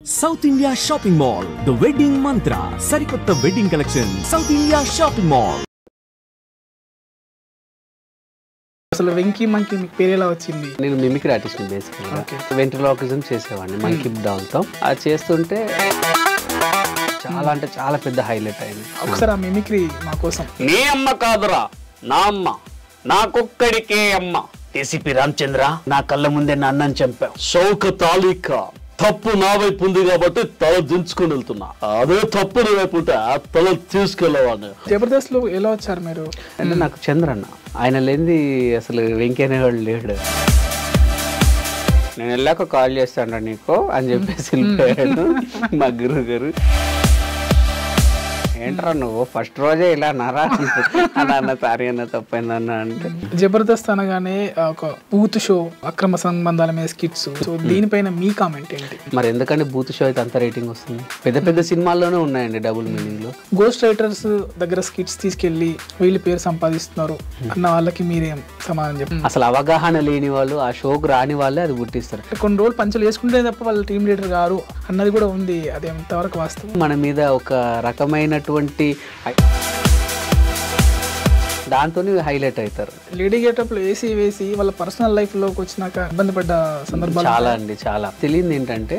South India Shopping Mall, The Wedding Mantra, Sarikotta Wedding Collection, South India Shopping Mall. అసలు Venky monkey మీకు పేరు ఎలా వచ్చింది? నేను మిమిక్రీ ఆర్టిస్ట్ బేసికల్గా వెంట్రలాకిజం చేసేవాడిని మంకీ డాల్తో. అది చేస్తుంటే చాలా అంటే చాలా పెద్ద హైలైట్ అయింది. ఒకసారి ఆ మిమిక్రీ మా కోసం. నీ అమ్మ కాదురా నా అమ్మ, నాకొక్కడికే అమ్మ. ఏసీపీ రామచంద్ర నా కళ్ళ ముందే నా అన్నం చంపావు. షౌక తాలిక తప్పు నా వైపు ఉంది కాబట్టి తల దించుకుని వెళ్తున్నా. అదే తప్పు నీ వైపు ఉంటే ఆ తల తీసుకెళ్ళవాడిని. జబర్దస్త్ లో ఎలా వచ్చారు మీరు? అంటే నాకు చంద్రన్న, ఆయన లేనిది అసలు వెంకీ అనేవాడు లేడు. నేను వెళ్ళాక కాల్ చేస్తాను నీకు అని చెప్పేసి వెళ్ళిపోయాడు మా గురువు గారు. ఏంట్రా నువ్వు ఫస్ట్ రోజే ఇలా నరా అన్న సారీ అన్న తప్పైందన్న అంటే. జబర్దస్త్ అనగానే ఒక బూత్ షో, అక్రమ సంబంధాల మీద స్కిట్స్, సో దీనిపైన మీ కామెంట్ ఏంటి? మరి ఎందుకంటే బూత్ షో అయితే అంత రేటింగ్ వస్తుంది? పెద్ద పెద్ద సినిమాల్లోనే ఉన్నాయండి డబుల్ మీనింగ్ లో. గోస్ట్ రైటర్స్ దగ్గర స్కిట్స్ తీసుకెళ్లి వీళ్ళు పేరు సంపాదిస్తున్నారు అన్న వాళ్ళకి మీరేం సమాధానం చెప్పండి? అసలు అవగాహన లేని వాళ్ళు, ఆ షోకు రాని వాళ్ళే అది గుర్తిస్తారు. కొన్ని రోజులు పంచులు వేసుకుంటే తప్ప వాళ్ళ టీమ్ లీడర్ గారు అన్నది కూడా ఉంది. అది ఎంతవరకు వాస్తవం? మన మీద ఒక రకమైనటువంటి దాంతో హైలైట్ అవుతారు. లేడీ గెటప్ లో వేసి వేసి వాళ్ళ పర్సనల్ లైఫ్ లోకి వచ్చినాక ఇబ్బంది పడ్డ సందర్భాలు చాలా అండి, చాలా. తెలియదు ఏంటంటే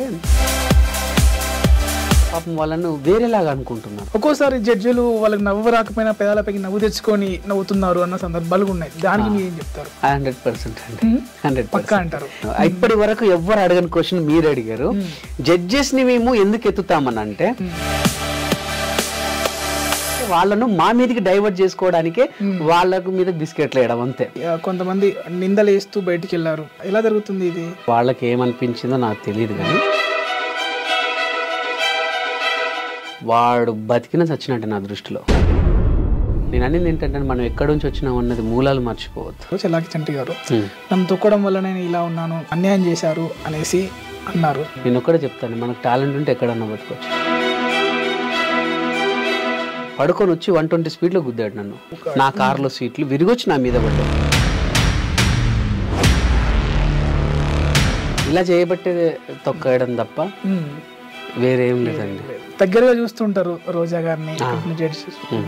పాపం వాళ్ళను వేరేలాగా అనుకుంటున్నారు. ఒక్కోసారి జడ్జిలు వాళ్ళకి నవ్వు రాకపోయినా పెదాలపైకి నవ్వు తెచ్చుకొని నవ్వుతున్నారు అన్న సందర్భాలు ఉన్నాయి. దానికి మీరు ఏం చెప్తారు? 100% అండి, 100% పక్కా అంటారు. ఇప్పటి వరకు ఎవరు అడగని క్వశ్చన్ మీరు అడిగారు. జడ్జెస్ ని మేము ఎందుకు ఎత్తుతామని అంటే వాళ్ళను మా మీదకి డైవర్ట్ చేసుకోవడానికే వాళ్ళకు మీద బిస్కెట్లు వేయడం అంతే. కొంతమంది నిందలు వేస్తూ బయటికి వెళ్ళారు. ఎలా జరుగుతుంది ఇది? వాళ్ళకి ఏమనిపించిందో నాకు తెలియదు, కానీ వాడు బతికిన చచ్చినట్టు నా దృష్టిలో. నేను అనేది ఏంటంటే మనం ఎక్కడి నుంచి వచ్చినాం అన్నది మూలాలు మర్చిపోవద్దు. చెల్లాకి చంటి గారు నన్ను తొక్కడం వల్ల నేను ఇలా ఉన్నాను, అన్యాయం చేశారు అనేసి అన్నారు. నేను ఒక్కడే చెప్తాను, మనకు టాలెంట్ ఉంటే ఎక్కడన్నా బతకొచ్చు. పడుకొని వచ్చి 120 స్పీడ్లో గుద్దాడు నన్ను. నా కార్లో సీట్లు విరిగొచ్చి నా మీద పడ్డాడు. ఇలా చేయబట్టే తొక్కడం తప్ప వేరేం లేదండి. దగ్గరగా చూస్తుంటారు రోజా గారిని,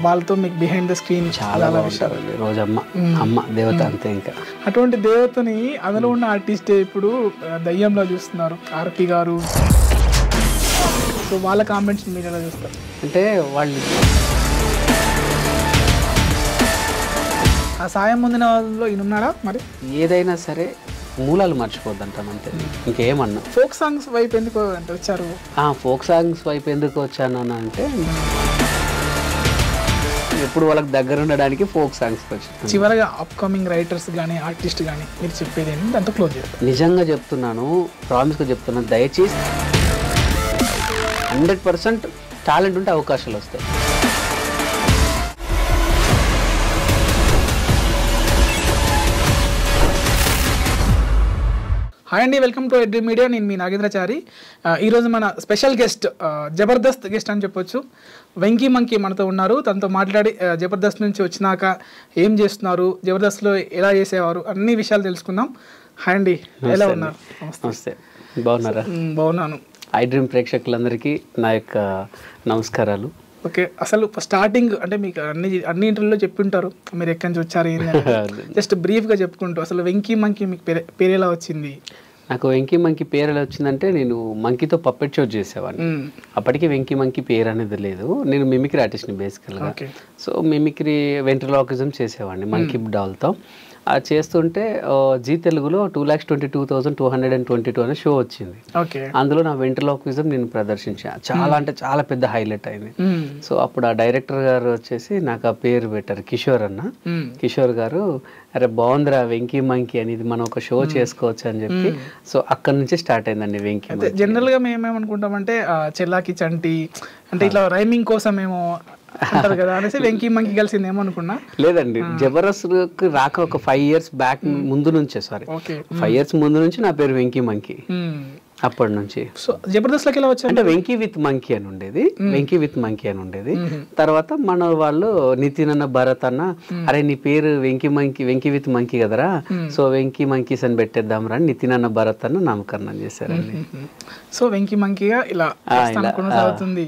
వాళ్ళతో మీకు బిహైండ్ ద స్క్రీన్ చాలా విషయాలు. రోజమ్మ అమ్మ దేవత అంతే. ఇంకా అటువంటి దేవతని అందులో ఉన్న ఆర్టిస్టే ఇప్పుడు దయ్యంలో చూస్తున్నారు ఆర్పి గారు. సో వాళ్ళ కామెంట్స్ మీరు ఎలా చూస్తారు? అంటే వాళ్ళు ఆ సాయం పొందిన వాళ్ళలో ఈయన ఉన్నారా? మరి ఏదైనా సరే మూలాలు మర్చిపోద్దంటాం అంతే, ఇంకేమన్నా. ఫోక్ సాంగ్స్ వైపు ఎందుకు అంటే వచ్చారు? ఫోక్ సాంగ్స్ వైపు ఎందుకు వచ్చానని అంటే ఎప్పుడు వాళ్ళకి దగ్గర ఉండడానికి ఫోక్ సాంగ్స్ వచ్చాను. చివరగా అప్కమింగ్ రైటర్స్ కానీ ఆర్టిస్ట్ కానీ మీరు చెప్పేది ఏంటి? దాంతో క్లోజ్ చేస్తారు. నిజంగా చెప్తున్నాను, ప్రామిస్గా చెప్తున్నాను, దయచేసి 100% టాలెంట్ ఉంటే అవకాశాలు వస్తాయి. హాయ్ అండి, వెల్కమ్ టు ఎడ్రీ మీడియా. నేను మీ నాగేంద్రచారి. ఈరోజు మన స్పెషల్ గెస్ట్, జబర్దస్త్ గెస్ట్ అని చెప్పొచ్చు, వెంకీ మంకీ మనతో ఉన్నారు. తనతో మాట్లాడి జబర్దస్త్ నుంచి వచ్చినాక ఏం చేస్తున్నారు, జబర్దస్త్లో ఎలా చేసేవారు, అన్ని విషయాలు తెలుసుకుందాం. హాయ్ అండి, ఎలా ఉన్నారు? నమస్తే, బాగున్నారా? బాగున్నాను. ఐ డ్రీమ్ ప్రేక్షకులందరికీ నా యొక్క నమస్కారాలు. ఓకే, అసలు స్టార్టింగ్ అంటే మీకు అన్ని ఇంటర్వ్యూలో చెప్పింటారు మీరు ఎక్కడి నుంచి వచ్చారు ఏంటి, జస్ట్ బ్రీఫ్గా చెప్పుకుంటూ అసలు వెంకీ మంకీ మీకు పేరు ఎలా వచ్చింది? నాకు వెంకీ మంకీ పేరు ఎలా వచ్చిందంటే, నేను మంకీతో పప్పెట్ షో చేసేవాడిని. అప్పటికి వెంకీ మంకీ పేరు అనేది లేదు. నేను మిమిక్రీ ఆర్టిస్ట్ని బేసికల్గా. సో మిమిక్రీ వెంట్రలాకిజం చేసేవాడిని మంకీ డాల్తో. అది చేస్తుంటే జీ తెలుగులో 2,22,222 అనే షో వచ్చింది. అందులో నా వెంట్రలాకిజం నేను ప్రదర్శించాను. చాలా అంటే చాలా పెద్ద హైలైట్ అయింది. సో అప్పుడు ఆ డైరెక్టర్ గారు వచ్చేసి నాకు ఆ పేరు పెట్టారు, కిషోర్ అన్న. కిషోర్ గారు, అరే బాగుందిరా వెంకీ మంకీ అనేది, మనం ఒక షో చేసుకోవచ్చు అని చెప్పి, సో అక్కడ నుంచి స్టార్ట్ అయిందండి వెంకీ. జనరల్ గా మేము ఏమనుకుంటామంటే చెల్లాకి చంటి అంటే ఇట్లా రైమింగ్ కోసం ఏమో అంటారు కదా అనేసి వెంకీ మంకీ కలిసిందేమో అనుకున్నా. లేదండి, జబర్దస్త్ రాక ఒక 5 years బ్యాక్ ముందు నుంచే, 5 years ముందు నుంచి నా పేరు వెంకీ మంకీ. అప్పటి నుంచి. సో జబర్దస్త్లోకి ఎలా వచ్చారు? అంటే వెంకీ విత్ మంకీ అని ఉండేది, వెంకీ విత్ మంకీ అని ఉండేది. తర్వాత మన వాళ్ళు నితిన్ అన్న, భరత్ అన్న, అరే నీ పేరు వెంకీ విత్ మంకీ కదరా, సో వెంకీ మంకీస్ అని పెట్టేద్దాం రా, నితిన్ అన్న, భరత్ అన్న నామకరణం చేశారండి. సో వెంకీ మంకీగా ఇలా కొనసాగుతుంది.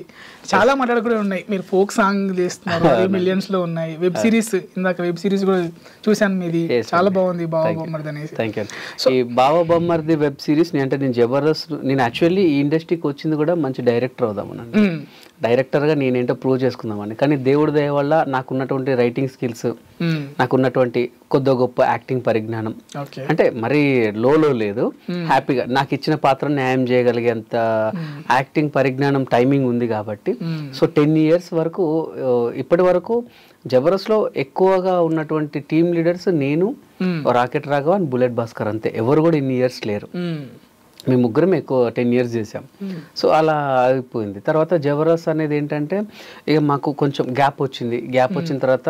చాలా మాటలు కూడా ఉన్నాయి. మీరు ఫోక్ సాంగ్ చేస్తున్నారు, మిలియన్స్ లో ఉన్నాయి. వెబ్ సిరీస్, ఇందాక వెబ్ సిరీస్ కూడా చూసాను మీది, చాలా బాగుంది, బావ బొమ్మర్ది అనేసి. Thank you. ఈ బావ బొమ్మర్ది వెబ్ సిరీస్ అంటే నేను జబర్దస్త్, నేను యాక్చువల్లీ ఈ ఇండస్ట్రీకి వచ్చింది కూడా మంచి డైరెక్టర్ అవుదామని, డైరెక్టర్గా నేనేంటో ప్రూవ్ చేసుకుందామని. కానీ దేవుడి దయ వల్ల నాకున్నటువంటి రైటింగ్ స్కిల్స్, నాకున్నటువంటి కొద్ది గొప్ప యాక్టింగ్ పరిజ్ఞానం, అంటే మరీ లో లేదు, హ్యాపీగా నాకు ఇచ్చిన పాత్ర న్యాయం చేయగలిగేంత యాక్టింగ్ పరిజ్ఞానం, టైమింగ్ ఉంది కాబట్టి సో 10 years వరకు, ఇప్పటి వరకు జబర్దస్త్లో ఎక్కువగా ఉన్నటువంటి టీమ్ లీడర్స్ నేను, రాకెట్ రాఘవ, బుల్లెట్ భాస్కర్, అంతే. ఎవరు కూడా ఇన్ని ఇయర్స్ లేరు. మేము ముగ్గురం ఎక్కువ 10 years చేసాం. సో అలా అయిపోయింది. తర్వాత జబర్దస్త్ అనేది ఏంటంటే ఇక మాకు కొంచెం గ్యాప్ వచ్చింది. గ్యాప్ వచ్చిన తర్వాత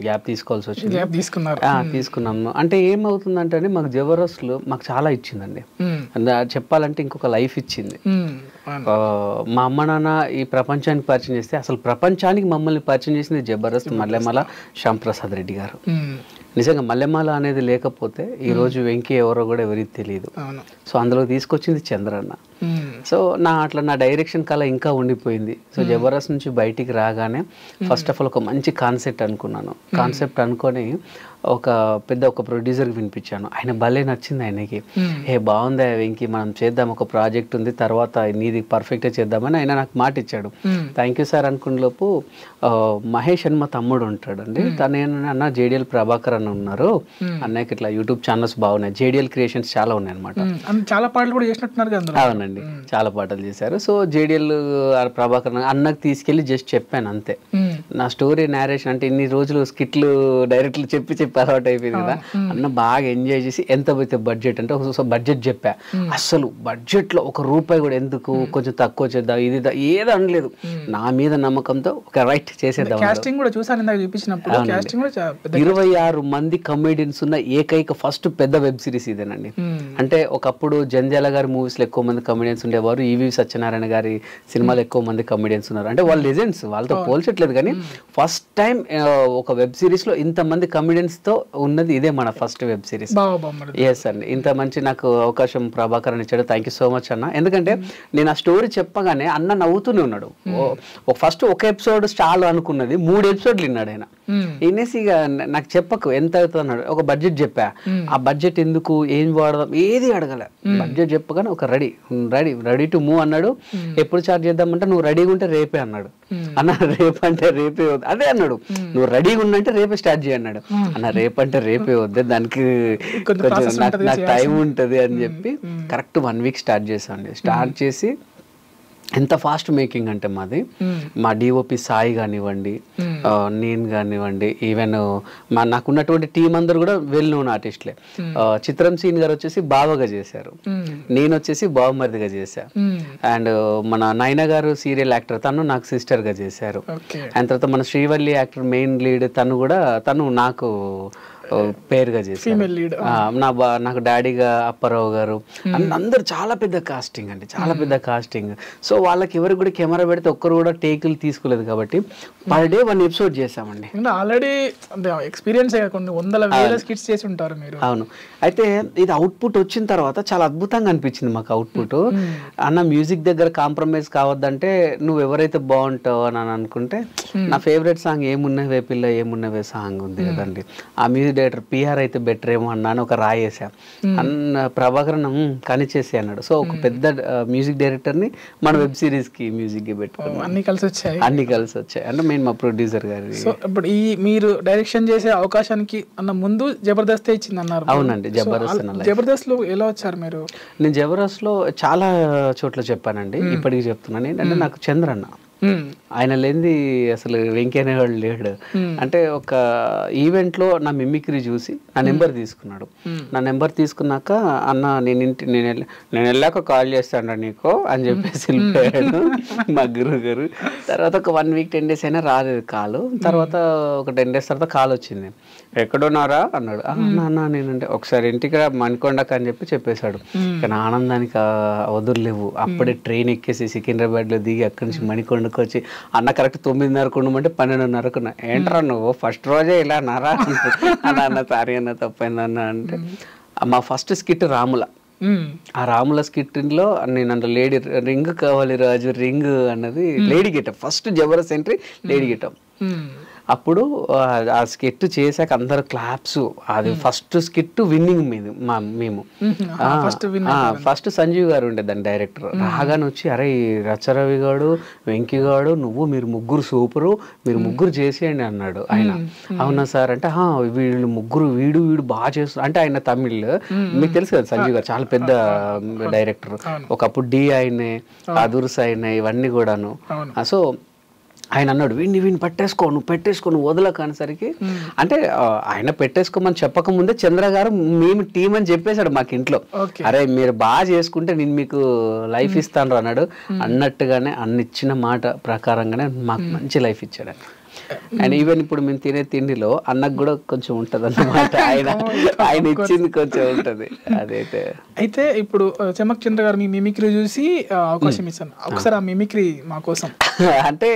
గ్యాప్ తీసుకోవాల్సి వచ్చింది. తీసుకున్నాము. అంటే ఏమవుతుందంటే మాకు జబర్దస్త్లో మాకు చాలా ఇచ్చిందండి. చెప్పాలంటే ఇంకొక లైఫ్ ఇచ్చింది. మా అమ్మ నాన్న ఈ ప్రపంచానికి పరిచయం చేస్తే, అసలు ప్రపంచానికి మమ్మల్ని పరిచయం చేసింది జబర్దస్త్ మల్లెమాల శ్యాంప్రసాద్ రెడ్డి గారు. నిజంగా మల్లెమాల అనేది లేకపోతే ఈ రోజు వెంకీ ఎవరో కూడా ఎవరికి తెలియదు. సో అందులో తీసుకొచ్చింది చంద్రన్న. సో అట్లా నా డైరెక్షన్ కళ ఇంకా ఉండిపోయింది. సో జబర్దస్త్ నుంచి బయటికి రాగానే ఫస్ట్ ఆఫ్ ఆల్ ఒక మంచి కాన్సెప్ట్ అనుకున్నాను. కాన్సెప్ట్ అనుకొని ఒక ప్రొడ్యూసర్కి వినిపించాను. ఆయన భలే నచ్చింది ఆయనకి. బాగుందా వెంకీ, మనం చేద్దాం, ఒక ప్రాజెక్ట్ ఉంది, తర్వాత నీది పర్ఫెక్ట్గా చేద్దామని ఆయన నాకు మాట ఇచ్చాడు. థ్యాంక్ యూ సార్ అనుకునే లోపు మహేష్ అని మా తమ్ముడు ఉంటాడండి, తను అన్న జేడిఎల్ ప్రభాకర్ అని ఉన్నారు, అన్నయ్యకి ఇట్లా యూట్యూబ్ ఛానల్స్ బాగున్నాయి, జేడిఎల్ క్రియేషన్స్ చాలా ఉన్నాయి అనమాట. చాలా పాటలు కూడా చేసినట్టున్నారు కదా? అవునండి, చాలా పాటలు చేశారు. సో జేడిఎల్ ప్రభాకర్ అన్నకు తీసుకెళ్లి జస్ట్ చెప్పాను అంతే. నా స్టోరీ నేరేషన్ అంటే ఇన్ని రోజులు స్కిట్లు డైరెక్ట్లు చెప్పి అలవాటు అయిపోయింది కదా. అన్న బాగా ఎంజాయ్ చేసి ఎంత పోతే బడ్జెట్ అంటే బడ్జెట్ చెప్పా. అసలు బడ్జెట్ లో ₹1 కూడా ఎందుకు, కొంచెం తక్కువ చేద్దాం, ఇది ఏదో అనలేదు. నా మీద నమ్మకంతో ఒక రైట్ చేసేద్దాం. 26 మంది కమెడియన్స్ ఉన్న ఏకైక ఫస్ట్ పెద్ద వెబ్ సిరీస్ ఇదేనండి. అంటే ఒకప్పుడు జంధ్యాల గారి మూవీస్ లో ఎక్కువ మంది కమెడియన్స్ ఉండేవారు, ఈవి సత్యనారాయణ గారి సినిమాలో ఎక్కువ మంది కమెడియన్స్ ఉన్నారు. అంటే వాళ్ళు లెజెండ్స్, వాళ్ళతో పోల్చట్లేదు. కానీ ఫస్ట్ టైం ఒక వెబ్ సిరీస్ లో ఇంతమంది కమెడియన్స్ తో ఉన్నది ఇదే మన ఫస్ట్ వెబ్ సిరీస్. ఎస్ అండి, ఇంత మంచి నాకు అవకాశం ప్రభాకర్ అని ఇచ్చాడు. థ్యాంక్ యూ సో మచ్ అన్న. ఎందుకంటే నేను ఆ స్టోరీ చెప్పగానే అన్న నవ్వుతూనే ఉన్నాడు. ఫస్ట్ ఒక ఎపిసోడ్ చాలు అనుకున్నది, 3 episodes విన్నాడు ఆయన. వినేసి ఇక నాకు చెప్పకు ఎంత అవుతుంది అన్నాడు. ఒక బడ్జెట్ చెప్పా. ఆ బడ్జెట్ ఎందుకు, ఏం వాడదాం, ఏది అడగలే. బడ్జెట్ చెప్పగానే ఒక రెడీ టు మూవ్ అన్నాడు. ఎప్పుడు చార్జ్ చేద్దామంటే నువ్వు రెడీగా ఉంటే రేపే అన్నాడు. అన్న రేపు అంటే రేపే వద్దు, అదే అన్నాడు. నువ్వు రెడీగా ఉన్నంటే రేపే స్టార్ట్ చేయన్నాడు. అన్న రేపంటే రేపే వద్దే, దానికి కొంచెం నాకు టైం ఉంటుంది అని చెప్పి కరెక్ట్ 1 week స్టార్ట్ చేసామండి. స్టార్ట్ చేసి ఎంత ఫాస్ట్ మేకింగ్ అంటే మాది, మా డిఓపి సాయి కానివ్వండి, నేను కానివ్వండి, ఈవెన్ నాకున్నటువంటి టీం అందరు కూడా వెల్ నోన్ ఆర్టిస్ట్లే. చిత్రం సీన్ గారు వచ్చేసి బావగా చేశారు, నేను వచ్చేసి బావమరిదిగా చేశా. అండ్ మన నైనా గారు సీరియల్ యాక్టర్, తను నాకు సిస్టర్ గా చేశారు. అండ్ తర్వాత మన శ్రీవల్లి యాక్టర్ మెయిన్ లీడ్, తను నాకు పేరుగా చేశారు. నాకు డాడీగా అప్పారావు గారు, అందరు చాలా పెద్ద కాస్టింగ్ అండి, చాలా పెద్ద కాస్టింగ్. సో వాళ్ళకి ఎవరికి కూడా కెమెరా పెడితే ఒక్కరు కూడా టేకులు తీసుకోలేదు కాబట్టి పర్ డే 1 episode చేసామండి. ఆల్రెడీ ఎక్స్పీరియన్స్ చేసి ఉంటారు మీరు. అవును. అయితే ఇది అవుట్పుట్ వచ్చిన తర్వాత చాలా అద్భుతంగా అనిపించింది మాకు అవుట్పుట్. అన్న మ్యూజిక్ దగ్గర కాంప్రమైజ్ కావద్దంటే నువ్వు ఎవరైతే బాగుంటావు అని అనుకుంటే, నా ఫేవరెట్ సాంగ్ ఏమున్నవే పిల్ల ఏమున్నవే సాంగ్ ఉంది కదండి, ఆ మ్యూజిక్ డైరెక్టర్ పిఆర్ అయితే బెటర్ ఏమో అన్నాను, ఒక రాయేసా. అన్న ప్రభాకరన్ కనిచేసి అన్నాడు. సో ఒక పెద్ద మ్యూజిక్ డైరెక్టర్ ని మన వెబ్ సిరీస్ కి మ్యూజిక్ కి పెట్టుకున్నాం. అన్ని కలిసి వచ్చాయి అంటే మెయిన్ మా ప్రొడ్యూసర్ గారి. సో ఇప్పుడు ఈ మీరు డైరెక్షన్ చేసే అవకాశానికి అన్న ముందు జబర్దస్త్ ఇచ్చింది అన్నారు. అవునండి, జబర్దస్త్ లో ఎలా వచ్చారు మీరు? నేను జబర్దస్త్ లో చాలా చోట్ల చెప్పానండి, ఇప్పటికి చెప్తున్నాను. ఏంటంటే నాకు చంద్రన్న ఆయన లేనిది అసలు వెంకీ అనేవాడు లేడు. అంటే ఒక ఈవెంట్లో నా మిమిక్రీ చూసి నా నెంబర్ తీసుకున్నాడు. నా నెంబర్ తీసుకున్నాక అన్న నేను వెళ్ళాక కాల్ చేస్తాను నీకు అని చెప్పేసి వెళ్ళిపోయాడు మా గురువు గారు. తర్వాత ఒక 1 వీక్ 10 డేస్ అయినా రాలేదు కాలు. తర్వాత ఒక 10 డేస్ తర్వాత కాల్ వచ్చింది. ఎక్కడున్నారా అన్నాడు. అన్న నేనంటే ఒకసారి ఇంటికి రా మణికొండకు అని చెప్పేశాడు. కానీ ఆనందానికి వదులులేవు. అప్పుడే ట్రైన్ ఎక్కేసి సికింద్రాబాద్లో దిగి అక్కడి నుంచి మణికొండకు వచ్చి అన్న కరెక్ట్ 9:30 ఉండమంటే 12:30 ఏంట్రా నువ్వు ఫస్ట్ రోజే ఇలా నారా అన్న సారీ అన్న తప్పైందన్న అంటే మా ఫస్ట్ స్కిట్ రాముల. ఆ రాముల స్కిట్లో నేను అందులో లేడీ రింగ్ కావాలి రాజు రింగ్ అన్నది lady getup. First Jabardasth entry lady getup. అప్పుడు ఆ స్కిట్ చేశాక అందరు క్లాప్స్. అది ఫస్ట్ స్కిట్ విన్నింగ్ మేము ఫస్ట్ సంజీవ్ గారు ఉండే దాని డైరెక్టర్. రాగానే వచ్చి అరే రచ్చరవి గాడు వెంకీ గాడు మీరు ముగ్గురు సూపరు, మీరు ముగ్గురు చేసేయండి అన్నాడు ఆయన. అవునా సార్ అంటే వీళ్ళు ముగ్గురు వీడు బాగా చేస్తారు అంటే ఆయన తమిళ్ మీకు తెలుసు కదా సంజీవ్ గారు చాలా పెద్ద డైరెక్టర్. ఒకప్పుడు డి ఆయనే అదుర్స్ అయినాయి ఇవన్నీ కూడాను. సో ఆయన అన్నాడు వీడిని పెట్టేసుకో నువ్వు వదలకు అనేసరికి అంటే ఆయన పెట్టేసుకోమని చెప్పకముందే చంద్ర గారు మేము టీం అని చెప్పేశాడు మాకు ఇంట్లో. అరే మీరు బాగా చేసుకుంటే నేను మీకు లైఫ్ ఇస్తాను అన్నాడు. అన్నట్టుగానే అన్నిచ్చిన మాట ప్రకారంగానే మాకు మంచి లైఫ్ ఇచ్చాడు. అండ్ ఈవెన్ ఇప్పుడు మేము తినే తిండిలో అన్నకు కూడా కొంచెం ఉంటది అన్నమాట. ఆయన ఇచ్చింది కొంచెం ఉంటది. అయితే ఇప్పుడు చమక్ చంద్ర గారు మీ మిమిక్రీ చూసి అవకాశం ఇస్తాను ఒకసారి ఆ మిమిక్రీ మా కోసం. అంటే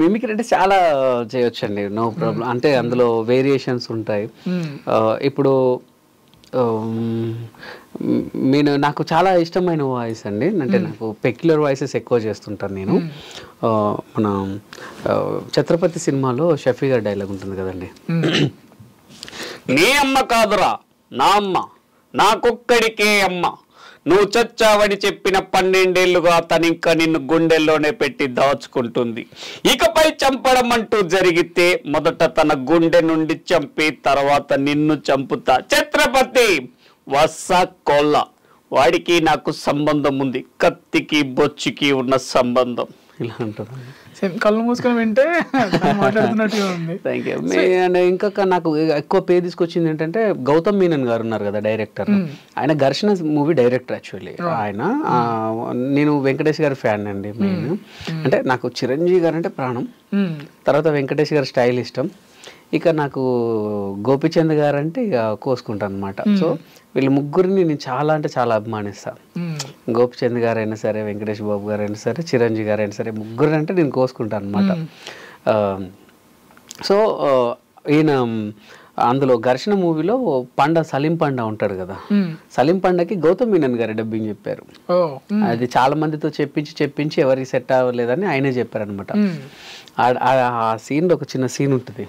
మిమిక్రీ అంటే చాలా చేయొచ్చండి, నో ప్రాబ్లం. అంటే అందులో వేరియేషన్స్ ఉంటాయి. ఇప్పుడు నాకు చాలా ఇష్టమైన వాయిస్ అండి. అంటే నాకు పెక్యులర్ వాయిసెస్ ఎక్కువ చేస్తుంటాను నేను. మన ఛత్రపతి సినిమాలో షఫీ గారి డైలాగ్ ఉంటుంది కదండి, నీ అమ్మ కాదురా నా అమ్మ, నాకొక్కడికే అమ్మ, నువ్వు చచ్చావని చెప్పిన 12 ఏళ్లుగా తనింకా నిన్ను గుండెల్లోనే పెట్టి దాచుకుంటుంది. ఇకపై చంపడం అంటూ జరిగితే మొదట తన గుండె నుండి చంపి తర్వాత నిన్ను చంపుతా. ఛత్రపతి వస్స కొల్ల, వాడికి నాకు సంబంధం ఉంది, కత్తికి బొచ్చుకి ఉన్న సంబంధం. ఇలా ఉంటుంది. కళ్ళు మూసుకొని వింటే మాట్లాడుతున్నట్టుగా ఉంది. Thank you. ఇంకా నాకు ఎక్కువ పేరు తీసుకొచ్చింది ఏంటంటే గౌతమ్ మీనన్ గారు ఉన్నారు కదా డైరెక్టర్. ఆయన ఘర్షణ మూవీ డైరెక్టర్ యాక్చువల్లీ. ఆయన నేను వెంకటేష్ గారి ఫ్యాన్ అండి మెయిన్. అంటే నాకు చిరంజీవి గారు అంటే ప్రాణం, తర్వాత వెంకటేష్ గారి స్టైల్ ఇష్టం, ఇక నాకు గోపిచంద్ గారు అంటే ఇక కోసుకుంటాను అనమాట. సో వీళ్ళు ముగ్గురిని నేను చాలా అంటే చాలా అభిమానిస్తాను. గోపిచంద్ గారు అయినా సరే, వెంకటేష్ బాబు గారు అయినా సరే, చిరంజీవి గారు అయినా సరే, ముగ్గురిని అంటే నేను కోసుకుంటాను అనమాట. సో ఈయన అందులో ఘర్షణ మూవీలో సలీం పండ ఉంటాడు కదా, సలీం పండకి గౌతమ్ మీనన్ గారు డబ్బింగ్ చెప్పారు. అది చాలా మందితో చెప్పించి ఎవరికి సెట్ అవ్వలేదని ఆయనే చెప్పారు అనమాట. ఆ సీన్లో ఒక చిన్న సీన్ ఉంటుంది.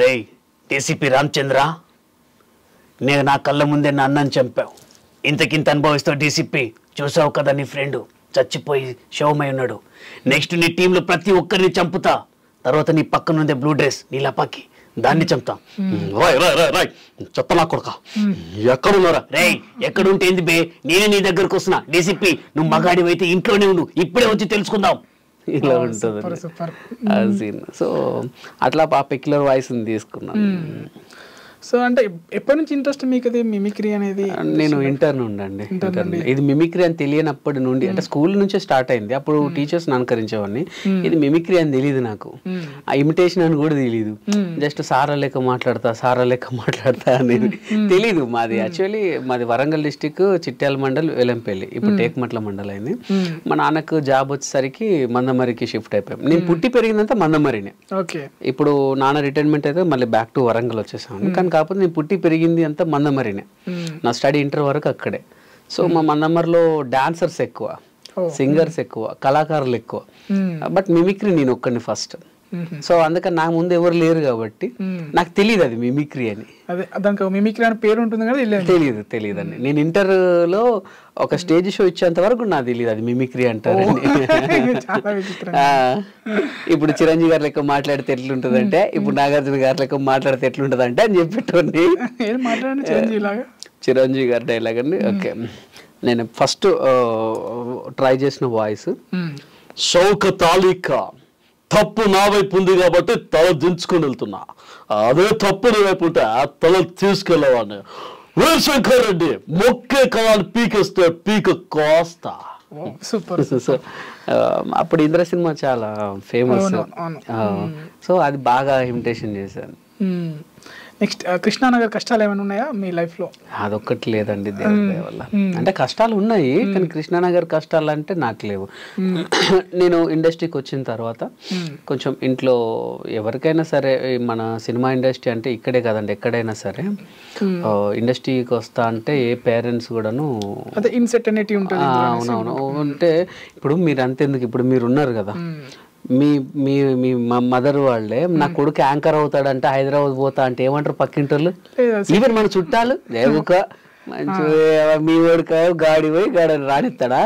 రేయ్ డీసీపీ రామచంద్ర, నేను నా కళ్ళ ముందే నా అన్నని చంపావు, ఇంతకింత అనుభవిస్తావు డీసీపీ. చూసావు కదా నీ ఫ్రెండ్ చచ్చిపోయి శవమై ఉన్నాడు. నెక్స్ట్ నీ టీంలో ప్రతి ఒక్కరిని చంపుతా, తర్వాత నీ పక్కనుందే బ్లూ డ్రెస్ నీలపాకి, దాన్ని చంపుతా. చెత్తనా కొడుక ఎక్కడున్నారా? రే ఎక్కడుంటే ఏంది బే, నేనే నీ దగ్గరకు వస్తున్నా. డీసీపీ నువ్వు మగాడివి అయితే ఇంట్లోనే ఉండు, ఇప్పుడే వచ్చి తెలుసుకుందాం. ఇలా ఉంటుంది. సో అట్లా ఆ పెక్యులర్ వాయిస్ తీసుకున్నాను. సో అంటే ఎప్పటి నుంచి ఇంట్రెస్ట్ మీకు అది మిమిక్రీ అనేది? నేను ఇంటర్ నుండి అండి. ఇది మిమిక్రీ అని తెలియనప్పటి నుండి, అంటే స్కూల్ నుంచే స్టార్ట్ అయింది. అప్పుడు టీచర్స్ అనుకరించేవాడిని. ఇది మిమిక్రీ అని తెలియదు నాకు, ఆ ఇమిటేషన్ అని కూడా తెలియదు. జస్ట్ సారా లెక్క మాట్లాడతా అనేది తెలీదు. మాది యాక్చువల్లీ వరంగల్ డిస్టిక్ చిట్యాల మండల్ వెలంపల్లి, ఇప్పుడు టేక్మట్ల మండల్ అయింది. మా నాన్నకు జాబ్ వచ్చేసరికి మందమరికి షిఫ్ట్ అయిపోయాం. నేను పుట్టి పెరిగిందంతా మందమరినే. ఇప్పుడు నాన్న రిటైర్మెంట్ అయితే మళ్ళీ బ్యాక్ టు వరంగల్ వచ్చేసాను. కానీ కాకపోతే నేను పుట్టి పెరిగింది అంతా మందమరినే. నా స్టడీ ఇంటర్ వరకు అక్కడే. సో మా మందమరిలో డాన్సర్స్ ఎక్కువ, సింగర్స్ ఎక్కువ, కళాకారులు ఎక్కువ. బట్ మిమిక్రీ నేను ఒక్కడిని ఫస్ట్. సో అందుకని నా ముందు ఎవరు లేరు కాబట్టి నాకు తెలియదు అది మిమిక్రీ అని. దానికి మిమిక్రీ అని పేరు ఉంటుంది కదా, తెలియదండి. నేను ఇంటర్లో ఒక స్టేజ్ షో ఇచ్చేంత వరకు నాకు తెలియదు అది మిమిక్రీ అంటారని. ఇప్పుడు చిరంజీవి గారి లెక్క మాట్లాడితే ఎట్లుంటది అంటే, ఇప్పుడు నాగార్జున గారి లెక్క మాట్లాడితే ఎట్లుంటది అంటే అని చెప్పేటోని. చిరంజీవి గారి డైలాగ్ అండి. ఓకే, నేను ఫస్ట్ ట్రై చేసిన వాయిస్ షౌకత్ అలీ ఖాన్ తప్పు నా వైపు ఉంది కాబట్టి తల దించుకొని వెళ్తున్నా, అదే తప్పు నీ వైపు ఉంటే ఆ తల తీసుకెళ్ళేవాడిని. వీరశంకర్ రెడ్డి మొక్కే కళాన్ని పీకేస్తే పీక కోస్తా. సూపర్. అప్పుడు ఇంద్ర సినిమా చాలా ఫేమస్, సో అది బాగా ఇమిటేషన్ చేశాను. నెక్స్ట్ కృష్ణానగర్ కష్టాలు ఏమైనా ఉన్నాయా మీ లైఫ్ లో? అదొక్కటి లేదండి దేవుడి దయ వల్ల. అంటే కష్టాలు ఉన్నాయి కానీ కృష్ణానగర్ కష్టాలు అంటే నాకు లేవు. నేను ఇండస్ట్రీకి వచ్చిన తర్వాత కొంచెం ఇంట్లో ఎవరికైనా సరే మన సినిమా ఇండస్ట్రీ అంటే ఇక్కడే కదండి, ఎక్కడైనా సరే ఇండస్ట్రీకి వస్తా అంటే ఏ పేరెంట్స్ కూడాను ఇన్సెర్టనిటీ ఉంటుంది. అవునవును. అంటే ఇప్పుడు మీరు అంతెందుకు, ఇప్పుడు మీరు ఉన్నారు కదా, మీ మీ మీ మదర్ వాళ్ళే నా కొడుకు యాంకర్ అవుతాడంటే హైదరాబాద్ పోతా అంటే ఏమంటారు పక్కింటోళ్ళు, ఈవెన్ మన చుట్టాలు ఊక మంచి మీ వాడిక గాడి పోయి గాడి రానిస్తాడా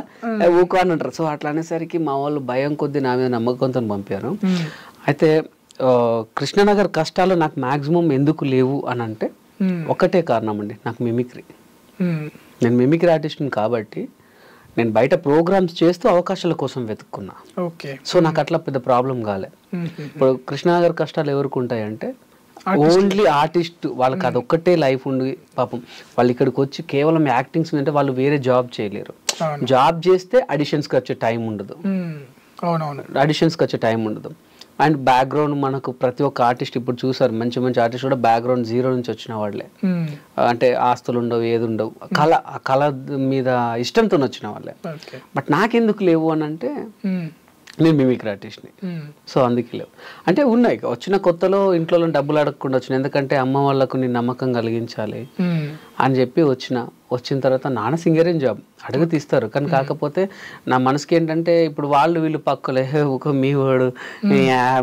ఊక అని అంటారు. సో అట్లా అనేసరికి మా వాళ్ళు భయం కొద్ది నా మీద నమ్మకంతో పంపారు. అయితే కృష్ణానగర్ కష్టాలు నాకు మాక్సిమం ఎందుకు లేవు అని అంటే ఒకటే కారణం అండి, నాకు మిమిక్రీ. నేను మిమిక్రీ ఆర్టిస్ట్ని కాబట్టి నేను బయట ప్రోగ్రామ్స్ చేస్తూ అవకాశాల కోసం వెతుక్కున్నా. సో నాకు అట్లా పెద్ద ప్రాబ్లం కాలే. ఇప్పుడు కృష్ణానగర్ కష్టాలు ఎవరికి ఉంటాయంటే ఓన్లీ ఆర్టిస్ట్ వాళ్ళకి అదొక్కటే లైఫ్ ఉండి పాపం వాళ్ళు ఇక్కడికి వచ్చి కేవలం యాక్టింగ్స్ అంటే వాళ్ళు వేరే జాబ్ చేయలేరు. జాబ్ చేస్తే అడిషన్స్కి వచ్చే టైం ఉండదు, అడిషన్స్కి వచ్చే టైం ఉండదు. అండ్ బ్యాక్గ్రౌండ్ మనకు ప్రతి ఒక్క ఆర్టిస్ట్ ఇప్పుడు చూసారు, మంచి మంచి ఆర్టిస్ట్ కూడా బ్యాక్గ్రౌండ్ జీరో నుంచి వచ్చిన వాళ్ళే. అంటే ఆస్తులు ఉండవు, ఏది ఉండవు, కళ మీద ఇష్టంతో వచ్చిన వాళ్ళే. బట్ నాకెందుకు లేవు అని అంటే నేను మిమిక్రీ ఆర్టిస్ట్ని, సో అందుకే లేవు. అంటే ఉన్నాయి, వచ్చిన కొత్తలో ఇంట్లో డబ్బులు అడగకుండా వచ్చిన, ఎందుకంటే అమ్మ వాళ్ళకు నేను నమ్మకం కలిగించాలి అని చెప్పి వచ్చిన తర్వాత నాన్న సింగరేం జాబ్ అడుగు తీస్తారు. కానీ కాకపోతే నా మనసుకి ఏంటంటే ఇప్పుడు వాళ్ళు వీళ్ళు పక్కలే ఒక మీ వాడు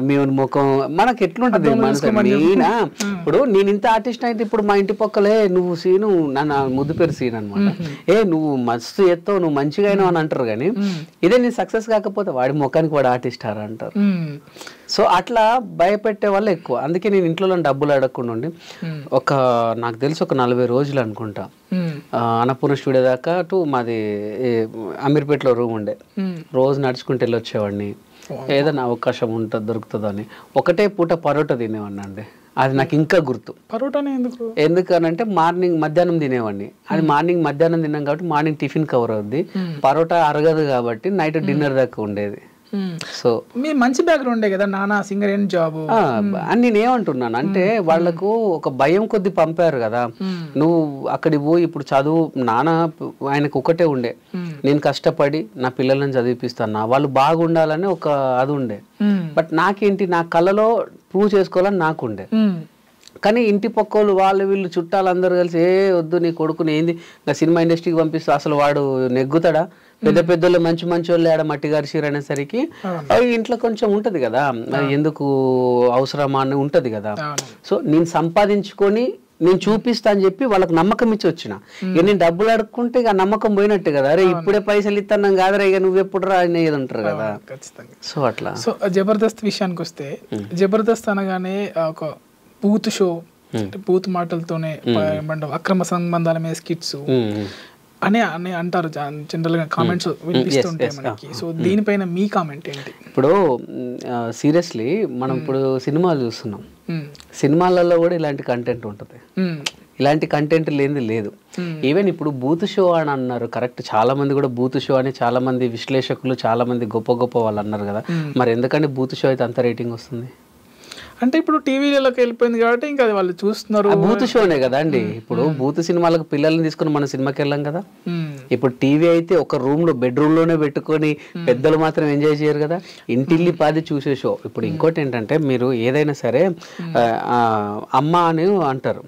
మీ ముఖం మనకి ఎట్లుంటది మనసు. నేనా ఇప్పుడు నేను ఇంత ఆర్టిస్ట్ అయితే ఇప్పుడు మా ఇంటి పక్కలే నువ్వు సీను, నా ముద్దు పేరు సీన్ అనమాట, నువ్వు మస్తు ఎత్తావు, నువ్వు మంచిగా అయినావు అని అంటారు. కానీ ఇదే నేను సక్సెస్ కాకపోతే వాడి ముఖానికి వాడు ఆర్టిస్ట్ అంటారు. సో అట్లా భయపెట్టే వాళ్ళు ఎక్కువ. అందుకే నేను ఇంట్లో డబ్బులు అడగకుండా ఉండి నాకు తెలిసి ఒక 40 రోజులు అనుకుంటా అన్నపూర్ణ స్టూడియో దాకా మాది అమీర్పేటలో రూమ్ ఉండే, రోజు నడుచుకుంటూ వెళ్ళొచ్చేవాడిని. ఏదైనా అవకాశం ఉంటుంది దొరుకుతుందని ఒకటే పూట పరోటా తినేవాడిని అండి. అది నాకు ఇంకా గుర్తు. పరోటానే ఎందుకనంటే మధ్యాహ్నం తినేవాడిని. అది మధ్యాహ్నం తిన్నాం కాబట్టి మార్నింగ్ టిఫిన్ కవర్ అవుద్ది, పరోటా అరగదు కాబట్టి నైట్ డిన్నర్ దాకా ఉండేది. సో మీ మంచి బ్యాక్గ్రౌండ్ కదా నాన్న సింగర్ ఏం జాబ్ అని నేను ఏమంటున్నాను అంటే వాళ్లకు ఒక భయం కొద్ది పంపారు కదా, నువ్వు అక్కడికి పోయి ఇప్పుడు చదువు. నాన్న ఆయనకు ఒకటే ఉండే, నేను కష్టపడి నా పిల్లలను చదివిపిస్తాను, వాళ్ళు బాగుండాలని ఒక అది ఉండే. బట్ నాకేంటి నా కళలో ప్రూవ్ చేసుకోవాలని నాకుండే. కానీ ఇంటి పక్కోళ్ళు వాళ్ళు వీళ్ళు చుట్టాలందరూ కలిసి వద్దు నీ కొడుకుని ఏంది నా సినిమా ఇండస్ట్రీకి పంపిస్తే అసలు వాడు నెగ్గుతాడా, పెద్ద పెద్దోళ్ళు మంచి వాళ్ళు ఆడ మట్టి గారిసిరు అనేసరికి ఇంట్లో కొంచెం ఉంటది కదా, ఎందుకు అవసరమా అని ఉంటది కదా. సో నేను సంపాదించుకొని నేను చూపిస్తా అని చెప్పి వాళ్ళకి నమ్మకం ఇచ్చి వచ్చిన. ఇక నేను డబ్బులు అడుక్కుంటే ఇక నమ్మకం పోయినట్టే కదా, అరే ఇప్పుడే పైసలు ఇస్తున్నాం కాదరా ఇక నువ్వు ఎప్పుడు రా అనేది అంటారు కదా. సో అట్లా. సో జబర్దస్త్ విషయానికి వస్తే, జబర్దస్త్ అనగానే ఒక బూత్ షో, బూత్ మాటలతోనే అక్రమ సంబంధాల మీద స్కిట్స్ అని అంటారు జనరల్ గా, కామెంట్స్ వినిపిస్తుంటాయి మనకి. సో దీనిపైన మీ కామెంట్ ఏంటి? ఇప్పుడు సీరియస్లీ మనం ఇప్పుడు సినిమాలు చూస్తున్నాం, సినిమాలలో కూడా ఇలాంటి కంటెంట్ ఉంటుంది, ఇలాంటి కంటెంట్ లేనిది లేదు. ఈవెన్ ఇప్పుడు బూత్ షో అని అన్నారు, కరెక్ట్, చాలా మంది కూడా బూత్ షో అని చాలా మంది విశ్లేషకులు చాలా మంది గొప్ప వాళ్ళు అన్నారు కదా. మరి ఎందుకంటే బూత్ షో అయితే అంత రేటింగ్ వస్తుంది అంటే ఇప్పుడు టీవీలోకి వెళ్ళిపోయింది కాబట్టి ఇంకా వాళ్ళు చూస్తున్నారు. బూత్ షోనే కదా అండి. ఇప్పుడు బూత్ సినిమాలకు పిల్లల్ని తీసుకుని మన సినిమాకి వెళ్ళాం కదా. ఇప్పుడు టీవీ అయితే ఒక రూమ్ లో బెడ్రూమ్ లోనే పెట్టుకొని పెద్దలు మాత్రం ఎంజాయ్ చేయరు కదా, ఇంటిల్లి పాది చూసే షో. ఇప్పుడు ఇంకోటి ఏంటంటే మీరు ఏదైనా సరే అమ్మ అని అంటారు,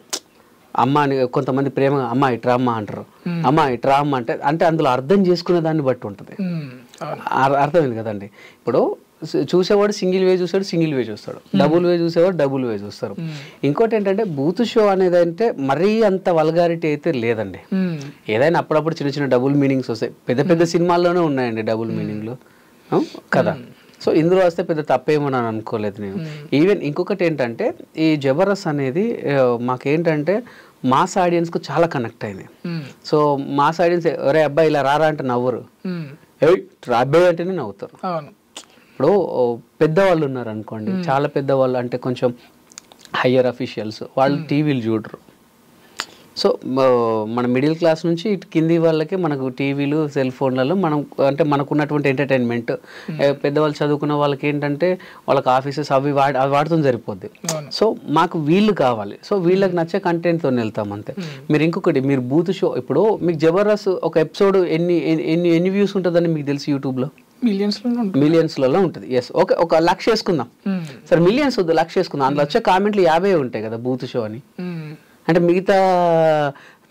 అమ్మ అని కొంతమంది ప్రేమ అమ్మ ఇట్రా అమ్మ అంటారు, అమ్మ ఇట్రా అమ్మ అంటే అందులో అర్థం చేసుకునే దాన్ని బట్టి ఉంటుంది. అర్థమైంది కదండి. ఇప్పుడు చూసేవాడు సింగిల్ వే చూస్తాడు, సింగిల్ వే చూస్తాడు, డబుల్ వే చూసేవాడు డబుల్ వే చూస్తారు. ఇంకోటి ఏంటంటే బూత్ షో అనేది అంటే మరీ అంత వల్గారిటీ అయితే లేదండి. ఏదైనా అప్పుడప్పుడు చిన్న చిన్న డబుల్ మీనింగ్స్ వస్తాయి, పెద్ద సినిమాల్లోనే ఉన్నాయండి డబుల్ మీనింగ్లు కదా. సో ఇందులో వస్తే పెద్ద తప్పేమని అనుకోలేదు నేను. ఈవెన్ ఇంకొకటి ఏంటంటే ఈ జబర్దస్త్ అనేది మాకేంటంటే మాస్ ఆడియన్స్కు చాలా కనెక్ట్ అయింది. సో మాస్ ఆడియన్స్ ఒరే అబ్బాయి ఇలా రారా అంటే నవ్వరు, అబ్బాయి అంటేనే నవ్వుతారు. ఇప్పుడు పెద్దవాళ్ళు ఉన్నారు అనుకోండి, చాలా పెద్దవాళ్ళు అంటే కొంచెం హయ్యర్ అఫీషియల్స్, వాళ్ళు టీవీలు చూడరు. సో మన మిడిల్ క్లాస్ నుంచి ఇటు కింది వాళ్ళకి మనకు టీవీలు సెల్ ఫోన్లలో మనం అంటే మనకున్నటువంటి ఎంటర్టైన్మెంట్, పెద్దవాళ్ళు చదువుకున్న వాళ్ళకి ఏంటంటే వాళ్ళకి ఆఫీసెస్ అవి వాడుతూ సరిపోద్ది. సో మాకు వీళ్ళు కావాలి, సో వీళ్ళకి నచ్చే కంటెంట్తో వెళ్తాం అంతే. మీరు ఇంకొకటి, మీరు బూత్ షో, ఇప్పుడు మీకు జబర్దస్త్ ఒక ఎపిసోడ్ ఎన్ని వ్యూస్ ఉంటుందని మీకు తెలుసు యూట్యూబ్లో? మిలియన్స్లలో ఉంటుంది. ఎస్, ఓకే, ఒక 1,00,000 వేసుకుందాం సరే, మిలియన్స్ వద్దు, 1,00,000 వేసుకుందాం. అందులో వచ్చే కామెంట్లు 50 ఉంటాయి కదా బూత్ షో అని. అంటే మిగతా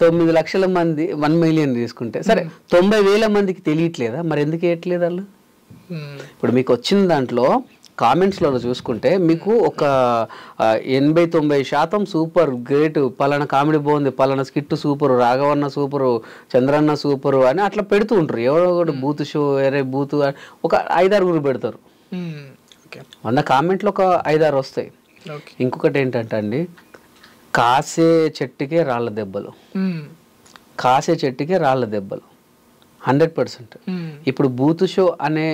9 లక్షల మంది 1 మిలియన్ తీసుకుంటే సరే 90,000 మందికి తెలియట్లేదా? మరి ఎందుకు వేయట్లేదు వాళ్ళు? ఇప్పుడు మీకు వచ్చిన దాంట్లో కామెంట్స్లో చూసుకుంటే మీకు ఒక 80-90% సూపర్ గ్రేట్, పలానా కామెడీ బాగుంది, పలానా స్కిట్ సూపరు, రాఘవన్న సూపరు, చంద్రన్న సూపరు అని అట్లా పెడుతూ ఉంటారు. ఎవరో ఒకటి బూత్ షో, వేరే బూత్ ఒక 5-6 పెడతారు. 100 కామెంట్లు ఒక 5-6 వస్తాయి. ఇంకొకటి ఏంటంటే అండి, కాసే చెట్టుకే రాళ్ళ దెబ్బలు, కాసే చెట్టుకే రాళ్ళ దెబ్బలు 100%. ఇప్పుడు బూత్ షో అనే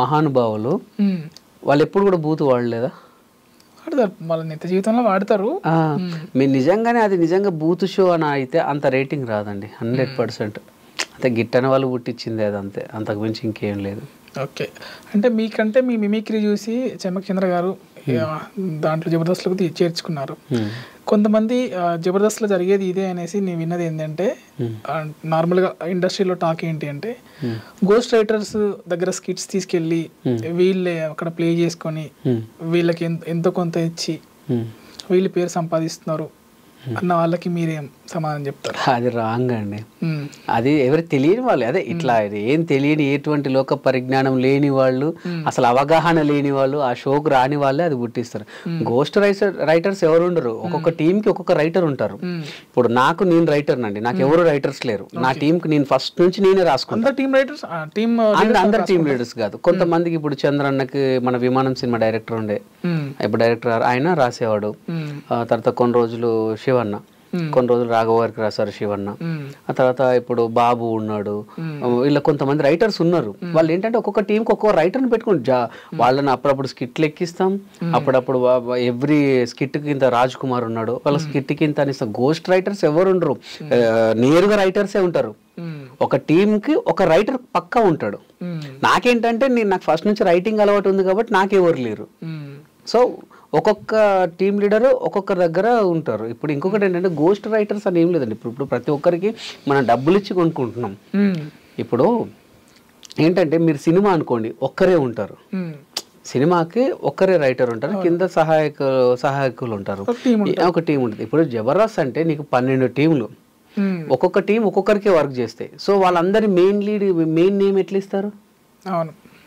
మహానుభావులు వాళ్ళు ఎప్పుడు కూడా బూత్ వాడలేదా? వాడతారు, వాళ్ళ నిత్య జీవితంలో వాడతారు. మీరు నిజంగానే అది నిజంగా బూత్ షో అని అయితే అంత రేటింగ్ రాదండి 100%. అంతే, గిట్టని వాళ్ళు పుట్టించింది అది, అంతే, అంతకు మించి ఇంకేం లేదు. ఓకే, అంటే మీకంటే మీ మిమిక్రీ చూసి చెమ్మక్ చంద్ర గారు దాంట్లో జబర్దస్త్లోకి చేర్చుకున్నారు. కొంతమంది జబర్దస్త్లో జరిగేది ఇదే అనేసి నేను విన్నది ఏంటంటే, నార్మల్గా ఇండస్ట్రీలో టాక్ ఏంటి అంటే, గోస్ట్ రైటర్స్ దగ్గర స్కిట్స్ తీసుకెళ్ళి వీళ్ళే అక్కడ ప్లే చేసుకొని వీళ్ళకి ఎంతో కొంత ఇచ్చి వీళ్ళు పేరు సంపాదిస్తున్నారు అన్న వాళ్ళకి మీరేం సమాధానం చెప్తారు? అది రాంగ్ అండి. అది ఎవరు తెలియని వాళ్ళు, అదే ఇట్లా ఏం తెలియని ఎటువంటి లోక పరిజ్ఞానం లేని వాళ్ళు, అసలు అవగాహన లేని వాళ్ళు, ఆ షోకు రాని వాళ్ళే అది పుట్టిస్తారు. గోస్ట్ రైటర్స్ ఎవరు ఉండరు, ఒక్కొక్క టీంకి ఒక్కొక్క రైటర్ ఉంటారు. ఇప్పుడు నేను రైటర్ నండి, నాకు ఎవరు రైటర్స్ లేరు. నా టీంకి నేను ఫస్ట్ నుంచి నేనే రాసుకుంటాను. అందరు టీమ్ లీడర్స్ కాదు, కొంతమందికి. ఇప్పుడు చంద్రన్నకి మన విమానం సినిమా డైరెక్టర్ ఉండే, ఇప్పుడు డైరెక్టర్ ఆయన రాసేవాడు. తర్వాత కొన్ని రోజులు శివన్న, కొన్ని రోజులు రాఘవ గారికి రాశారు శివన్న. ఆ తర్వాత ఇప్పుడు బాబు ఉన్నాడు. ఇలా కొంతమంది రైటర్స్ ఉన్నారు. వాళ్ళు ఏంటంటే ఒక్కొక్క టీంకి ఒక్కొక్క రైటర్ని పెట్టుకుని వాళ్ళని అప్పుడప్పుడు స్కిట్లు ఎక్కిస్తాం, అప్పుడప్పుడు ఎవ్రీ స్కిట్కి ఇంత రాజ్ కుమార్ ఉన్నాడు, వాళ్ళ స్కిట్కి ఇంత అనిస్తాం. గోస్ట్ రైటర్స్ ఎవరు ఉండరు, నేరుగా రైటర్సే ఉంటారు. ఒక టీంకి ఒక రైటర్ పక్కా ఉంటాడు. నాకేంటంటే నాకు ఫస్ట్ నుంచి రైటింగ్ అలవాటు ఉంది కాబట్టి నాకెవరు లేరు. సో ఒక్కొక్క టీమ్ లీడర్ ఒక్కొక్కరి దగ్గర ఉంటారు. ఇప్పుడు ఇంకొకటి ఏంటంటే, గోస్ట్ రైటర్స్ అని ఏం లేదండి. ఇప్పుడు ప్రతి ఒక్కరికి మనం డబ్బులు ఇచ్చి కొనుక్కుంటున్నాం. ఇప్పుడు ఏంటంటే, మీరు సినిమా అనుకోండి, ఒక్కరే ఉంటారు. సినిమాకి ఒక్కరే రైటర్ ఉంటారు, కింద సహాయకులు ఉంటారు, ఒక టీం ఉంటుంది. ఇప్పుడు జబర్దస్త్ అంటే నీకు 12 టీంలు, ఒక్కొక్క టీం ఒక్కొక్కరికి వర్క్ చేస్తాయి. సో వాళ్ళందరి మెయిన్ నేమ్ ఎట్లా ఇస్తారు?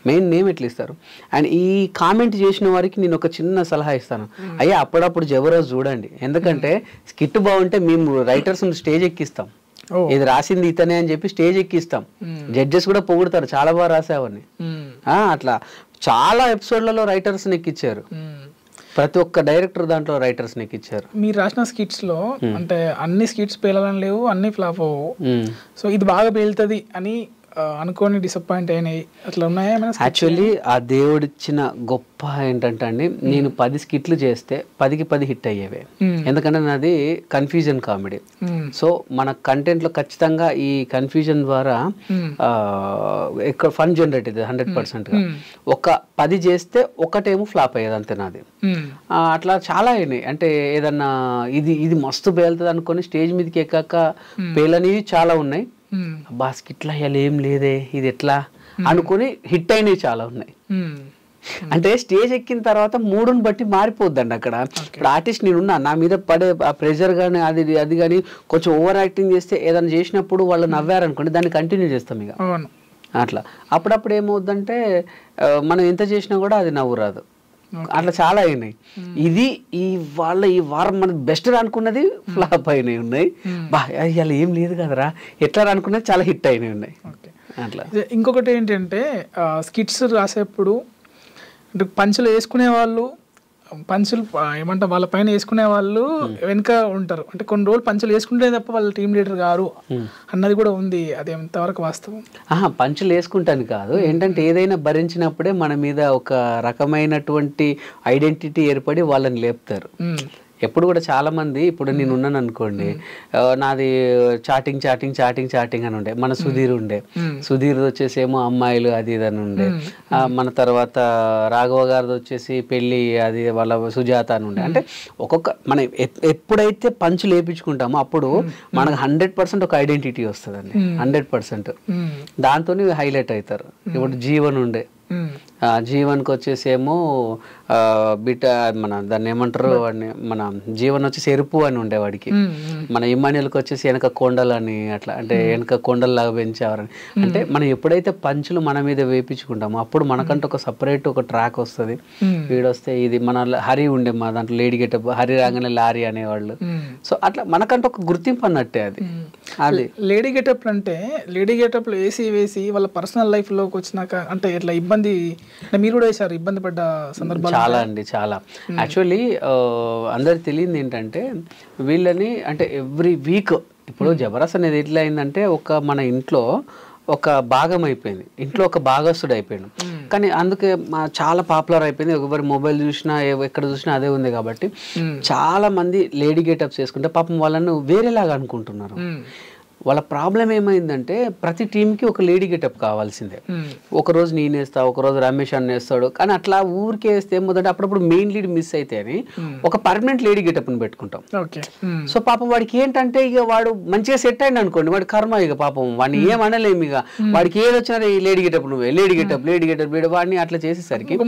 మెయిన్ నేమ్ ఎట్లా ఇస్తారు? అండ్ ఈ కామెంట్ చేసిన వారికి నేను ఒక చిన్న సలహా ఇస్తాను, అయ్యా అప్పుడప్పుడు జబర్దస్త్ చూడండి. ఎందుకంటే స్కిట్ బాగుంటే మేము రైటర్స్ స్టేజ్ ఎక్కిస్తాం, ఇది రాసింది ఇతనే అని చెప్పి స్టేజ్ ఎక్కిస్తాం. జడ్జెస్ కూడా పొగుడతారు, చాలా బాగా రాసావని. అట్లా చాలా ఎపిసోడ్లలో రైటర్స్ ఎక్కిచ్చారు. ప్రతి ఒక్క డైరెక్టర్ దాంట్లో రైటర్స్ ఎక్కిచ్చారు. మీరు రాసిన స్కిట్స్ లో అంటే అన్ని స్కిట్స్ పేలాలని లేవు, అన్ని ఫ్లాప్ అవ్వవు. సో ఇది బాగా పేలుతుంది అని అనుకోని డిసప్పాయింట్ అయినాయి అట్లా ఉన్నాయా? యాక్చువల్లీ ఆ దేవుడిచ్చిన గొప్ప ఏంటంటే అండి, నేను 10 స్కిట్లు చేస్తే 10కి 10 హిట్ అయ్యేవే. ఎందుకంటే నాది కన్ఫ్యూజన్ కామెడీ. సో మన కంటెంట్ లో ఖచ్చితంగా ఈ కన్ఫ్యూజన్ ద్వారా ఎక్కువ ఫన్ జనరేట్ అవుతుంది 100%. ఒక 10 చేస్తే ఒకటేమో ఫ్లాప్ అయ్యేది, అంతే నాది. అట్లా చాలా అయినాయి. అంటే ఏదన్నా ఇది మస్తు పేలుతుంది అనుకొని స్టేజ్ మీదకి ఎక్కాక పేలనివి చాలా ఉన్నాయి. అబ్బా స్కిట్లా అయ్యాలి ఏం లేదే, ఇది ఎట్లా అనుకుని హిట్ అయినవి చాలా ఉన్నాయి. అంటే స్టేజ్ ఎక్కిన తర్వాత మూడుని బట్టి మారిపోద్దండి అక్కడ. ఇప్పుడు ఆర్టిస్ట్ నేనున్నా, నా మీద పడే ఆ ప్రెషర్ కానీ అది కానీ కొంచెం ఓవర్ యాక్టింగ్ చేస్తే ఏదైనా చేసినప్పుడు వాళ్ళు నవ్వారనుకోండి, దాన్ని కంటిన్యూ చేస్తాం ఇక అట్లా. అప్పుడప్పుడు ఏమవుద్దంటే మనం ఎంత చేసినా కూడా అది నవ్వు రాదు. అట్లా చాలా అయినాయి. ఈ వారం మన బెస్ట్ అనుకున్నది ఫ్లాప్ అయినాయి ఉన్నాయి. బా ఇవాళ ఏం లేదు కదరా ఎట్లా అనుకున్నది చాలా హిట్ అయినాయి ఉన్నాయి అట్లా. ఇంకొకటి ఏంటంటే స్కిట్స్ రాసేప్పుడు అంటే పంచులు వేసుకునే వాళ్ళు పంచులు ఏమంటారు వాళ్ళ పైన వేసుకునే వాళ్ళు వెనుక ఉంటారు, అంటే కొన్ని రోజులు పంచులు వేసుకుంటే తప్ప వాళ్ళ టీం లీడర్ గారు అన్నది కూడా ఉంది. అది ఎంతవరకు వాస్తవం? పంచులు వేసుకుంటాను కాదు, ఏంటంటే ఏదైనా భరించినప్పుడే మన మీద ఒక రకమైనటువంటి ఐడెంటిటీ ఏర్పడి వాళ్ళని లేపుతారు. ఎప్పుడు కూడా చాలా మంది, ఇప్పుడు నేను ఉన్నాను అనుకోండి, నాది చాటింగ్ చాటింగ్ చాటింగ్ చాటింగ్ అని ఉండే, మన సుధీర్ ఉండే, సుధీర్ వచ్చేసేమో అమ్మాయిలు అది ఇది అని ఉండే, మన తర్వాత రాఘవ గారిది వచ్చేసి పెళ్లి అది వాళ్ళ సుజాత అని ఉండే. అంటే ఒక్కొక్క మనం ఎప్పుడైతే పంచు లేపించుకుంటామో అప్పుడు మనకు 100% ఒక ఐడెంటిటీ వస్తుందండి, 100%. దాంతో హైలైట్ అవుతారు. ఇప్పుడు జీవన్ ఉండే, జీవన్కి వచ్చేసేమో బిట మన దాన్ని ఏమంటారు వాడిని, మన జీవన్ వచ్చేసి ఎరుపు అని ఉండేవాడికి, మన ఇమ్మాన్యుల్కి వచ్చేసి వెనక కొండలని అట్లా, అంటే వెనక కొండల్లాగా పెంచేవారని. అంటే మనం ఎప్పుడైతే పంచులు మన మీద వేపించుకుంటామో అప్పుడు మనకంటూ ఒక సపరేట్ ఒక ట్రాక్ వస్తుంది. వీడొస్తే ఇది మన హరి ఉండే, మా దాంట్లో లేడీ గెటప్, హరి రాగానే లారీ అనేవాళ్ళు. సో అట్లా మనకంటూ ఒక గుర్తింపు అన్నట్టే అది. అది లేడీ గెటప్ అంటే లేడీ గెటప్ లో వేసి వాళ్ళ పర్సనల్ లైఫ్ లోకి వచ్చినాక అంటే ఇట్లా ఇబ్బంది, మీరు కూడా వేసారు, ఇబ్బంది పడ్డ సందర్భాలు చాలా అండి, చాలా. యాక్చువల్లీ అందరికి తెలియదు ఏంటంటే వీళ్ళని, అంటే ఎవ్రీ వీక్ ఇప్పుడు జబర్దస్త్ అనేది ఎట్లా అయిందంటే ఒక మన ఇంట్లో ఒక భాగం అయిపోయింది, ఇంట్లో ఒక భాగస్తుడు అయిపోయాడు. కానీ అందుకే చాలా పాపులర్ అయిపోయింది. ఎవరి మొబైల్ చూసినా ఎక్కడ చూసినా అదే ఉంది కాబట్టి చాలా మంది లేడీ గెటప్స్ వేసుకుంటే పాపం వాళ్ళను వేరేలాగా అనుకుంటున్నారు. వాళ్ళ ప్రాబ్లం ఏమైందంటే ప్రతి టీంకి ఒక లేడీ గెటప్ కావాల్సిందే. ఒకరోజు నేను వేస్తా, ఒకరోజు రమేష్ అన్న వేస్తాడు, కానీ అట్లా ఊరికే వేస్తే ఏమవుతుందంటే అప్పుడప్పుడు మెయిన్ లీడ్ మిస్ అయితే అని ఒక పర్మనెంట్ లేడీ గెటప్ని పెట్టుకుంటాం. సో పాపం వాడికి ఏంటంటే ఇక వాడు మంచిగా సెట్ అయింది అనుకోండి, వాడి కర్మ ఇక పాపం వాడిని ఏమనలేము. ఇక వాడికి ఏది వచ్చినా లేడీ గెటప్, నువ్వే లేడీ గెటప్ లేడీ గెటప్ వాడిని అట్లా చేసేసరికి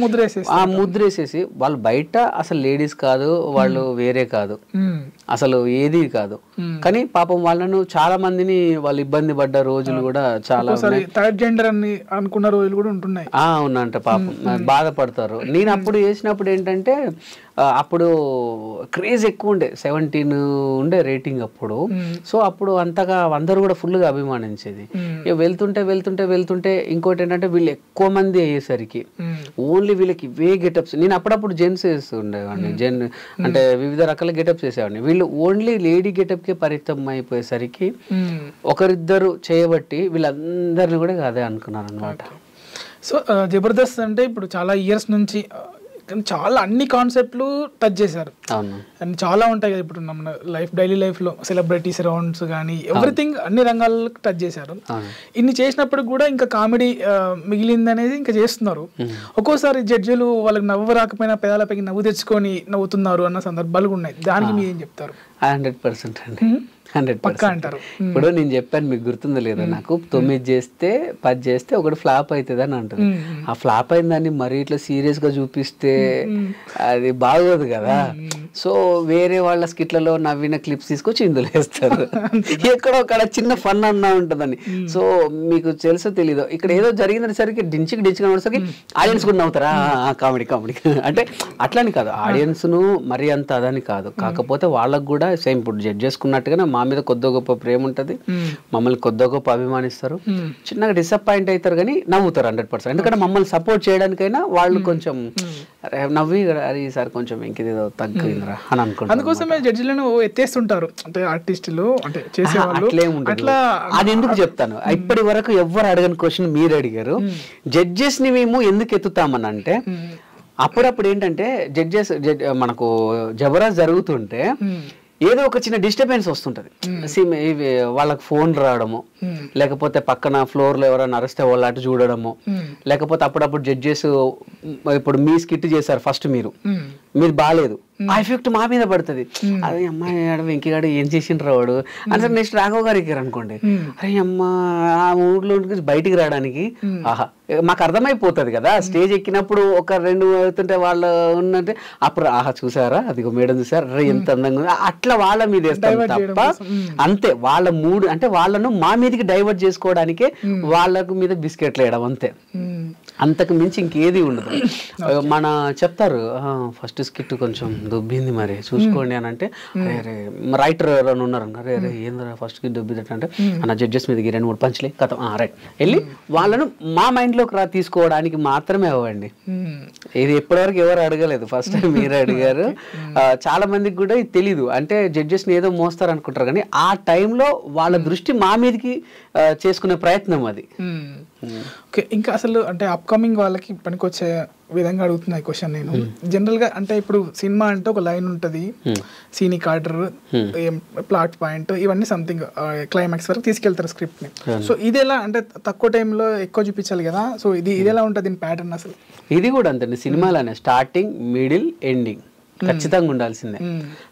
ఆ ముద్రేసేసి వాళ్ళు బయట అసలు లేడీస్ కాదు, వాళ్ళు వేరే కాదు, అసలు ఏది కాదు. కానీ పాపం వాళ్ళను చాలా మందిని వాళ్ళు ఇబ్బంది పడ్డ రోజులు కూడా చాలా థర్డ్ జెండర్ అని అనుకున్న రోజులు కూడా ఉంటున్నాయి. అవునంట, పాపం బాధపడతారు. నేను అప్పుడు చేసినప్పుడు ఏంటంటే అప్పుడు క్రేజ్ ఎక్కువ ఉండే, 17 ఉండే రేటింగ్ అప్పుడు. సో అప్పుడు అంతగా అందరూ కూడా ఫుల్గా అభిమానించేది. ఇక వెళ్తుంటే వెళ్తుంటే వెళ్తుంటే ఇంకోటి ఏంటంటే వీళ్ళు ఎక్కువ మంది అయ్యేసరికి ఓన్లీ వీళ్ళకి ఇవే గెటప్స్. నేను అప్పుడప్పుడు జెంట్స్ వేస్తుండేవాడిని, అంటే వివిధ రకాల గెటప్స్ వేసేవాడిని. వీళ్ళు ఓన్లీ లేడీ గెటప్కే పరిమితం అయిపోయేసరికి ఒకరిద్దరు చేయబట్టి వీళ్ళందరినీ కూడా అదే అనుకున్నారు అనమాట. సో జబర్దస్త్ అంటే ఇప్పుడు చాలా ఇయర్స్ నుంచి చాలా అన్ని కాన్సెప్ట్లు టచ్ చేశారు. అండ్ చాలా ఉంటాయి కదా ఇప్పుడు మన లైఫ్, డైలీ లైఫ్లో సెలబ్రిటీస్ రౌండ్స్ కానీ ఎవ్రీథింగ్ అన్ని రంగాల్లో టచ్ చేశారు. ఇన్ని చేసినప్పుడు కూడా ఇంకా కామెడీ మిగిలింది అనేది ఇంకా చేస్తున్నారు. ఒక్కోసారి జడ్జిలు వాళ్ళకి నవ్వు రాకపోయినా పెదాలపైకి నవ్వు తెచ్చుకొని నవ్వుతున్నారు అన్న సందర్భాలు ఉన్నాయి. దానికి మీరు ఏం చెప్తారు? 100% అండి, 100%. ఇప్పుడు నేను చెప్పాను, మీకు గుర్తుందో లేదో, నాకు 9 చేస్తే 10 చేస్తే ఒకటి ఫ్లాప్ అవుతుంది అని అంటుంది. ఆ ఫ్లాప్ అయిన దాన్ని మరీ ఇట్లా సీరియస్ గా చూపిస్తే అది బాగోదు కదా. సో వేరే వాళ్ళ స్కిట్లలో నవ్విన క్లిప్స్ తీసుకొచ్చి ఇందులో వేస్తారు. ఎక్కడో అక్కడ చిన్న ఫన్ అన్నా ఉంటుందని. సో మీకు తెలుసో తెలీదో, ఇక్కడ ఏదో జరిగిందని సరికి డించుకు సరికి ఆడియన్స్ కూడా నవ్వుతారా, కామెడీ కామెడీ అంటే అట్లని కాదు, ఆడియన్స్ ను మరీ అంత అదని కాదు. కాకపోతే వాళ్ళకు కూడా సేమ్ ఇప్పుడు జడ్జ్ చేసుకున్నట్టుగానే మా మీద కొద్ది గొప్ప ప్రేమ ఉంటుంది, మమ్మల్ని కొద్ది గొప్ప అభిమానిస్తారు, చిన్నగా డిసప్పాయింట్ అవుతారు కానీ నవ్వుతారు 100%. ఎందుకంటే మమ్మల్ని సపోర్ట్ చేయడానికైనా వాళ్ళు కొంచెం నవ్వి అరే ఈసారి కొంచెం ఇంకేదో తగ్గిందిరా అని అనుకుంటారు. అందుకోసమే జడ్జిలను ఎత్తేస్తుంటారు, అంటే ఆర్టిస్టులు అంటే చేసేవాళ్ళు. అట్లా అది ఎందుకు చెప్తాను, ఇప్పటి వరకు ఎవరు అడగని క్వశ్చన్ మీరు అడిగారు. జడ్జెస్ ని మేము ఎందుకు ఎత్తుతామని అంటే అప్పుడప్పుడు ఏంటంటే జడ్జెస్ మనకు జబర్దస్త్ జరుగుతుంటే ఏదో ఒక చిన్న డిస్టర్బెన్స్ వస్తుంటది. వాళ్ళకి ఫోన్ రావడము, లేకపోతే పక్కన ఫ్లోర్ లో ఎవరైనా అరిస్తే వాళ్ళు అటు చూడడము, లేకపోతే అప్పుడప్పుడు జడ్జెస్ ఇప్పుడు మీ స్కిట్ చేశారు ఫస్ట్, మీరు బాగాలేదు, ఆ ఎఫెక్ట్ మా మీద పడుతుంది. అదే అమ్మాయి వెంకీగాడు ఏం చేసిండ్రు వాడు అంటే నెక్స్ట్ రాఘవ గారు ఎక్కారు అనుకోండి, అరే అమ్మా ఆ ఊర్లో బయటికి రావడానికి ఆహా మాకు అర్థమైపోతుంది కదా. స్టేజ్ ఎక్కినప్పుడు ఒక 2 అవుతుంటే వాళ్ళు ఉన్నట్టే అప్పుడు ఆహా చూసారా అదిగో మేడం చూసారా అరే ఎంత అందంగా ఉంది, అట్లా వాళ్ళ మీద వేస్తాం తప్ప అంతే. వాళ్ళ మూడు అంటే వాళ్ళను మా మీదకి డైవర్ట్ చేసుకోవడానికే వాళ్ళకు మీద బిస్కెట్లు వేయడం అంతే. అంతకు మించి ఇంకేది ఉండదు. మన చెప్తారు ఫస్ట్ స్కిట్ కొంచెం దుబ్బింది మరి చూసుకోండి అని అంటే, అరే రైటర్ ఎవరైనా ఉన్నారు అరే అరే ఏంద్రా ఫస్ట్ స్కిట్ దుబ్బిందట అంటే, అన్న జడ్జెస్ మీదకి 2-3 పంచులే కథ రైట్ వెళ్ళి వాళ్ళను మా మైండ్లోకి తీసుకోవడానికి మాత్రమే అవ్వండి. ఇది ఎప్పటివరకు ఎవరు అడగలేదు, ఫస్ట్ టైం మీరే అడిగారు. చాలా మందికి కూడా ఇది తెలీదు, అంటే జడ్జెస్ని ఏదో మోస్తారు అనుకుంటారు కానీ ఆ టైంలో వాళ్ళ దృష్టి మా మీదకి చేసుకునే ప్రయత్నం అది. ఓకే, ఇంకా అసలు అంటే అప్కమింగ్ వాళ్ళకి పనికొచ్చే విధంగా అడుగుతున్నా ఈ క్వశ్చన్ నేను. జనరల్గా అంటే ఇప్పుడు సినిమా అంటే ఒక లైన్ ఉంటుంది, సీనిక్ ఆర్డర్, ప్లాట్ పాయింట్, ఇవన్నీ సంథింగ్ క్లైమాక్స్ వరకు తీసుకెళ్తారు స్క్రిప్ట్ని. సో ఇది ఎలా అంటే తక్కువ టైంలో ఎక్కువ చూపించాలి కదా, సో ఇది ఎలా ఉంటుంది దీని ప్యాటర్న్ అసలు? ఇది కూడా అంతే సినిమాలోనే, స్టార్టింగ్ మిడిల్ ఎండింగ్ ఖచ్చితంగా ఉండాల్సిందే.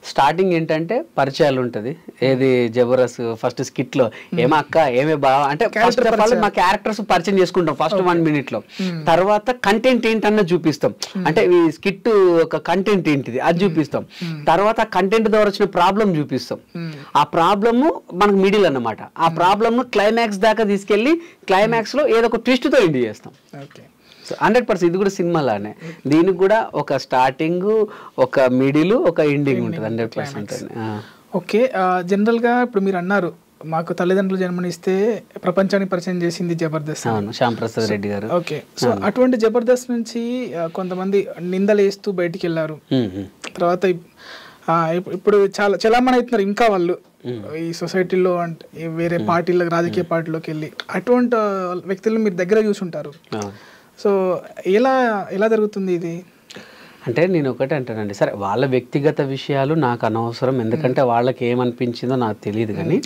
స్టార్టింగ్ ఏంటంటే పరిచయాలు ఉంటుంది, ఏది జబర్దస్త్ ఫస్ట్ స్కిట్ లో ఏమో అక్క ఏమే బావ అంటే ఫస్ట్ ఆఫ్ ఆల్ మా క్యారెక్టర్స్ పరిచయం చేసుకుంటాం ఫస్ట్ 1 minute లో. తర్వాత కంటెంట్ ఏంటన్నా చూపిస్తాం, అంటే ఈ స్కిట్ ఒక కంటెంట్ ఏంటిది అది చూపిస్తాం. తర్వాత కంటెంట్ ద్వారా వచ్చిన ప్రాబ్లం చూపిస్తాం, ఆ ప్రాబ్లమ్ మనకు మిడిల్ అన్నమాట. ఆ ప్రాబ్లమ్ క్లైమాక్స్ దాకా తీసుకెళ్లి క్లైమాక్స్ లో ఏదో ఒక ట్విస్ట్ తో ఎండ్ చేస్తాం. 100% ఇది కూడా సినిమాలానే, దీనికి కూడా ఒక స్టార్టింగ్, ఒక మిడిల్, ఒక ఎండింగ్ ఉంటుంది 100%. ఓకే, జనరల్గా ఇప్పుడు మీరు అన్నారు మాకు తల్లిదండ్రులు జన్మనిస్తే ప్రపంచాన్ని పరిచయం చేసింది జబర్దస్త్. అవును, శ్యామ్ ప్రసాద్ రెడ్డి గారు. ఓకే, సో అటువంటి జబర్దస్త్ నుంచి కొంతమంది నిందలేస్తూ బయటికి వెళ్ళారు. తర్వాత ఇప్పుడు చాలా చలామణి అవుతున్నారు ఇంకా వాళ్ళు ఈ సొసైటీలో, అంటే వేరే పార్టీలకు, రాజకీయ పార్టీలోకి వెళ్ళి. అటువంటి వ్యక్తులను మీరు దగ్గర చూసుంటారు. సో ఎలా జరుగుతుంది ఇది? అంటే నేను ఒకటే అంటానండి, సరే వాళ్ళ వ్యక్తిగత విషయాలు నాకు అనవసరం, ఎందుకంటే వాళ్ళకి ఏమనిపించిందో నాకు తెలియదు. కానీ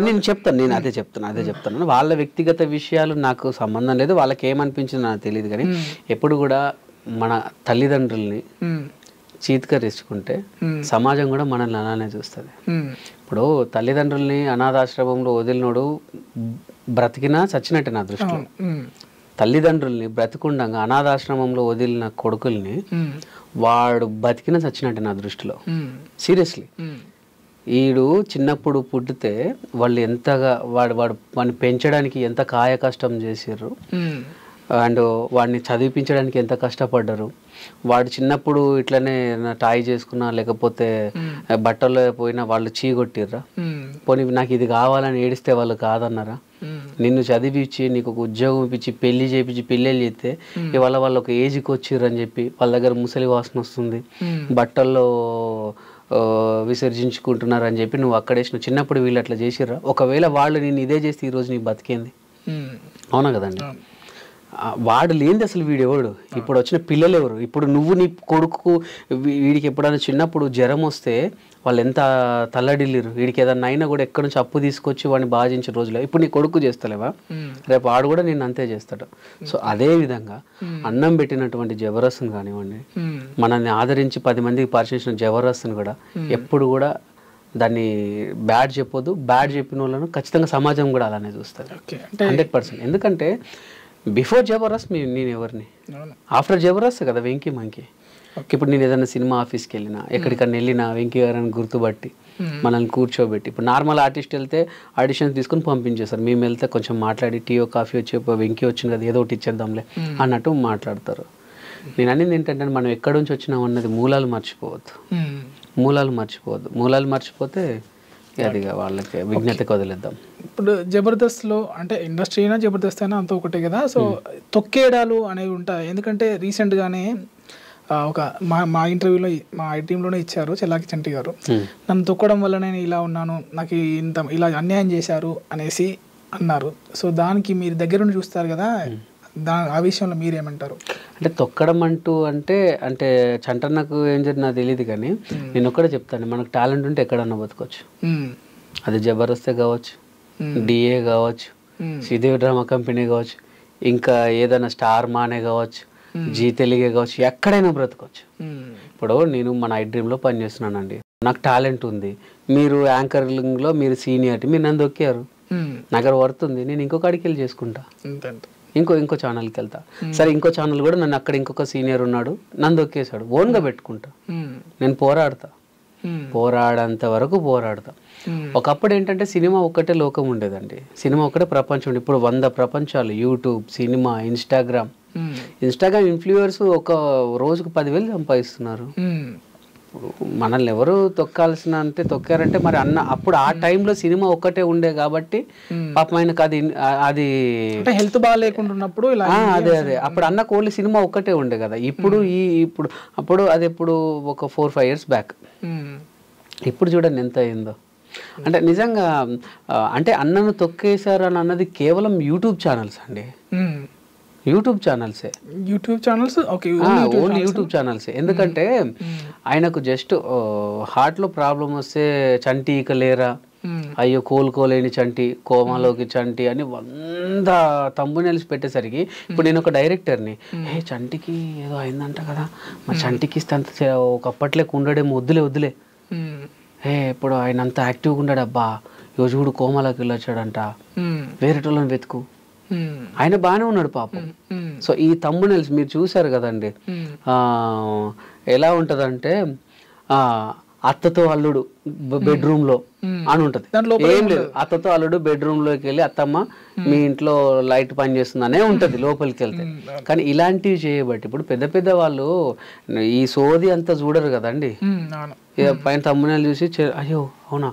నేను చెప్తాను, నేను అదే చెప్తున్నాను, వాళ్ళ వ్యక్తిగత విషయాలు నాకు సంబంధం లేదు, వాళ్ళకి ఏమనిపించిందో నాకు తెలియదు. కానీ ఎప్పుడు కూడా మన తల్లిదండ్రుల్ని చీత్కరించుకుంటే సమాజం కూడా మనల్ని అలానే చూస్తుంది. ఇప్పుడు తల్లిదండ్రుల్ని అనాథాశ్రమంలో వదిలినోడు బ్రతికినా చచ్చినట్టే నా దృష్టిలో. తల్లిదండ్రుల్ని బ్రతికుండగా అనాథాశ్రమంలో వదిలిన కొడుకుల్ని వాడు బతికిన చచ్చినట్టు నా దృష్టిలో. సీరియస్లీ, వీడు చిన్నప్పుడు పుట్టితే వాళ్ళు ఎంతగా వాడిని పెంచడానికి ఎంత కాయ కష్టం చేసారు, అండ్ వాడిని చదివించడానికి ఎంత కష్టపడ్డారు. వాడు చిన్నప్పుడు ఇట్లనే టాయ్ చేసుకున్నా లేకపోతే బట్టల్లో పోయినా వాళ్ళు చీగొట్టిర్రా, పోనీ నాకు ఇది కావాలని ఏడిస్తే వాళ్ళు కాదన్నారా? నిన్ను చదివించి నీకు ఒక ఉద్యోగం ఇప్పించి పెళ్లి చేయించి పెళ్ళిళ్ళు చేస్తే ఇవాళ వాళ్ళు ఒక ఏజ్కి వచ్చిర్రు అని చెప్పి వాళ్ళ దగ్గర ముసలి వాసన వస్తుంది, బట్టల్లో విసర్జించుకుంటున్నారు అని చెప్పి నువ్వు అక్కడేసిన. చిన్నప్పుడు వీళ్ళు అట్లా చేసిర్రా? ఒకవేళ వాళ్ళు నేను ఇదే చేస్తే ఈరోజు నీ బతికేంది? అవునా కదండి? వాడు లేనిది అసలు వీడెవడు? ఇప్పుడు వచ్చిన పిల్లలు ఎవరు? ఇప్పుడు నువ్వు నీ కొడుకు వీడికి ఎప్పుడైనా చిన్నప్పుడు జ్వరం వస్తే వాళ్ళు ఎంత తల్లడిల్లిరు, వీడికి ఏదన్నా అయినా కూడా ఎక్కడి నుంచి అప్పు తీసుకొచ్చి వాడిని బాధించిన రోజులో ఇప్పుడు నీ కొడుకు చేస్తలేవా? రేపు వాడు కూడా నేను అంతే చేస్తాడు. సో అదే విధంగా అన్నం పెట్టినటువంటి జబర్దస్త్ని కానివ్వండి, మనల్ని ఆదరించి 10 మందికి పరిచయించిన జబర్దస్త్ని కూడా ఎప్పుడు కూడా దాన్ని బ్యాడ్ చెప్పొద్దు. బ్యాడ్ చెప్పిన వాళ్ళను ఖచ్చితంగా సమాజం కూడా అలానే చూస్తుంది 100%. ఎందుకంటే బిఫోర్ జబర్దస్త్ నేను ఎవరిని, ఆఫ్టర్ జబర్దస్త్ కదా వెంకీ మంకీ. ఇప్పుడు నేను ఏదైనా సినిమా ఆఫీస్కి వెళ్ళినా, ఎక్కడికన్నా వెళ్ళినా వెంకీ గారిని గుర్తుపట్టి మనల్ని కూర్చోబెట్టి, ఇప్పుడు నార్మల్ ఆర్టిస్ట్ వెళ్తే ఆడిషన్స్ తీసుకొని పంపించేస్తారు, మేము వెళ్తే కొంచెం మాట్లాడి టీయో కాఫీ వచ్చి వెంకీ వచ్చింది కదా ఏదో ఒకటి ఇచ్చేద్దాంలే అన్నట్టు మాట్లాడతారు. నేను అనేది ఏంటంటే మనం ఎక్కడి నుంచి వచ్చినాం అన్నది మూలాలు మర్చిపోవద్దు. మూలాలు మర్చిపోతే అదిగా వాళ్ళకి విజ్ఞతకు వదిలేద్దాం. ఇప్పుడు జబర్దస్త్లో అంటే ఇండస్ట్రీ అయినా జబర్దస్త్ అయినా అంత ఒకటే కదా, సో తొక్కేడాలు అనేవి ఉంటాయి. ఎందుకంటే రీసెంట్గానే ఒక మా ఇంటర్వ్యూలో మా టీంలోనే ఇచ్చారు చెల్లాకి చంటి గారు, నన్ను తొక్కడం వల్ల నేను ఇలా ఉన్నాను, నాకు ఇలా అన్యాయం చేశారు అనేసి అన్నారు. సో దానికి మీరు దగ్గరుండి చూస్తారు కదా, ఆ విషయంలో మీరేమంటారు? అంటే తొక్కడం అంటే చంటన్నకు ఏం జరిగినా తెలియదు, కానీ నేను ఒక్కడే చెప్తాను, మనకు టాలెంట్ ఉంటే ఎక్కడన్నా బతకొచ్చు. అది జబర్దస్తే కావచ్చు, డిఏ కావచ్చు, శ్రీదేవి డ్రామా కంపెనీ కావచ్చు, ఇంకా ఏదైనా స్టార్ మానే కావచ్చు, జీ తెలుగే కావచ్చు, ఎక్కడైనా బ్రతకొచ్చు. ఇప్పుడు నేను మన ఐ డ్రీమ్లో పనిచేస్తున్నానండి, నాకు టాలెంట్ ఉంది, మీరు యాంకరింగ్లో మీరు సీనియారిటీ, మీరు నన్ను దొక్కారు, నాకు వర్త్ ఉంది, నేను ఇంకొక అడికి వెళ్ళి చేసుకుంటా, ఇంకో ఛానల్కి వెళ్తా. సరే ఇంకో ఛానల్ కూడా నన్ను అక్కడ ఇంకొక సీనియర్ ఉన్నాడు నన్ను దొక్కేశాడు, ఓన్గా పెట్టుకుంటా, నేను పోరాడతా. పోరాడంత వరకు పోరాడతా. ఒకప్పుడు ఏంటంటే సినిమా ఒక్కటే లోకం ఉండేదండి, సినిమా ఒక్కటే ప్రపంచం ఉండే. ఇప్పుడు 100 ప్రపంచాలు, యూట్యూబ్, సినిమా, ఇన్స్టాగ్రామ్ ఇన్ఫ్లుయర్స్ ఒక రోజుకు 10,000 సంపాదిస్తున్నారు. మనల్ని ఎవరు తొక్కాల్సిన అంటే తొక్కారంటే మరి అప్పుడు ఆ టైంలో సినిమా ఒక్కటే ఉండే కాబట్టి పాపం ఆయనకు అది హెల్త్ బాగా లేకుంటున్నప్పుడు అదే అప్పుడు అన్న ఓన్లీ సినిమా ఒక్కటే ఉండే కదా. ఇప్పుడు అప్పుడు అది ఎప్పుడు ఒక 4-5 years బ్యాక్. ఇప్పుడు చూడండి ఎంత అయిందో. అంటే నిజంగా అంటే అన్నను తొక్కేశారు అని అన్నది కేవలం యూట్యూబ్ ఛానల్స్ అండి, యూట్యూబ్ ఛానల్సే, ఓన్లీ యూట్యూబ్ ఛానల్సే. ఎందుకంటే ఆయనకు జస్ట్ హార్ట్లో ప్రాబ్లం వస్తే చంటి ఇక లేరా, అయ్యో కోలుకోలేని చంటి, కోమాలోకి చంటి అని 100 thumbnails పెట్టేసరికి ఇప్పుడు నేను ఒక డైరెక్టర్ని, చంటికి ఏదో అయిందంట కదా, మా చంటికి ఇస్తే అంత ఒకప్పట్లే ఉండడేమో, వద్దులే ఇప్పుడు ఆయన అంత యాక్టివ్గా ఉన్నాడు, అబ్బా ఈరోజు చూడు కోమాలోకి వెళ్ళొచ్చాడంట, వేరేటోళ్ళని వెతుకు, ఆయన బాగానే ఉన్నాడు పాపం. సో ఈ thumbnails మీరు చూసారు కదండి, ఎలా ఉంటదంటే అత్తతో అల్లుడు బెడ్రూమ్ లో అని ఉంటది, ఏం లేదు, అత్తతో అల్లుడు బెడ్రూమ్ లోకి వెళ్ళి అత్తమ్మ మీ ఇంట్లో లైట్ పని చేస్తుందనే ఉంటది లోపలికి వెళ్తే. కానీ ఇలాంటివి చేయబట్టి ఇప్పుడు పెద్ద వాళ్ళు ఈ సోది అంతా చూడరు కదండి, పైన thumbnail చూసి అయ్యో అవునా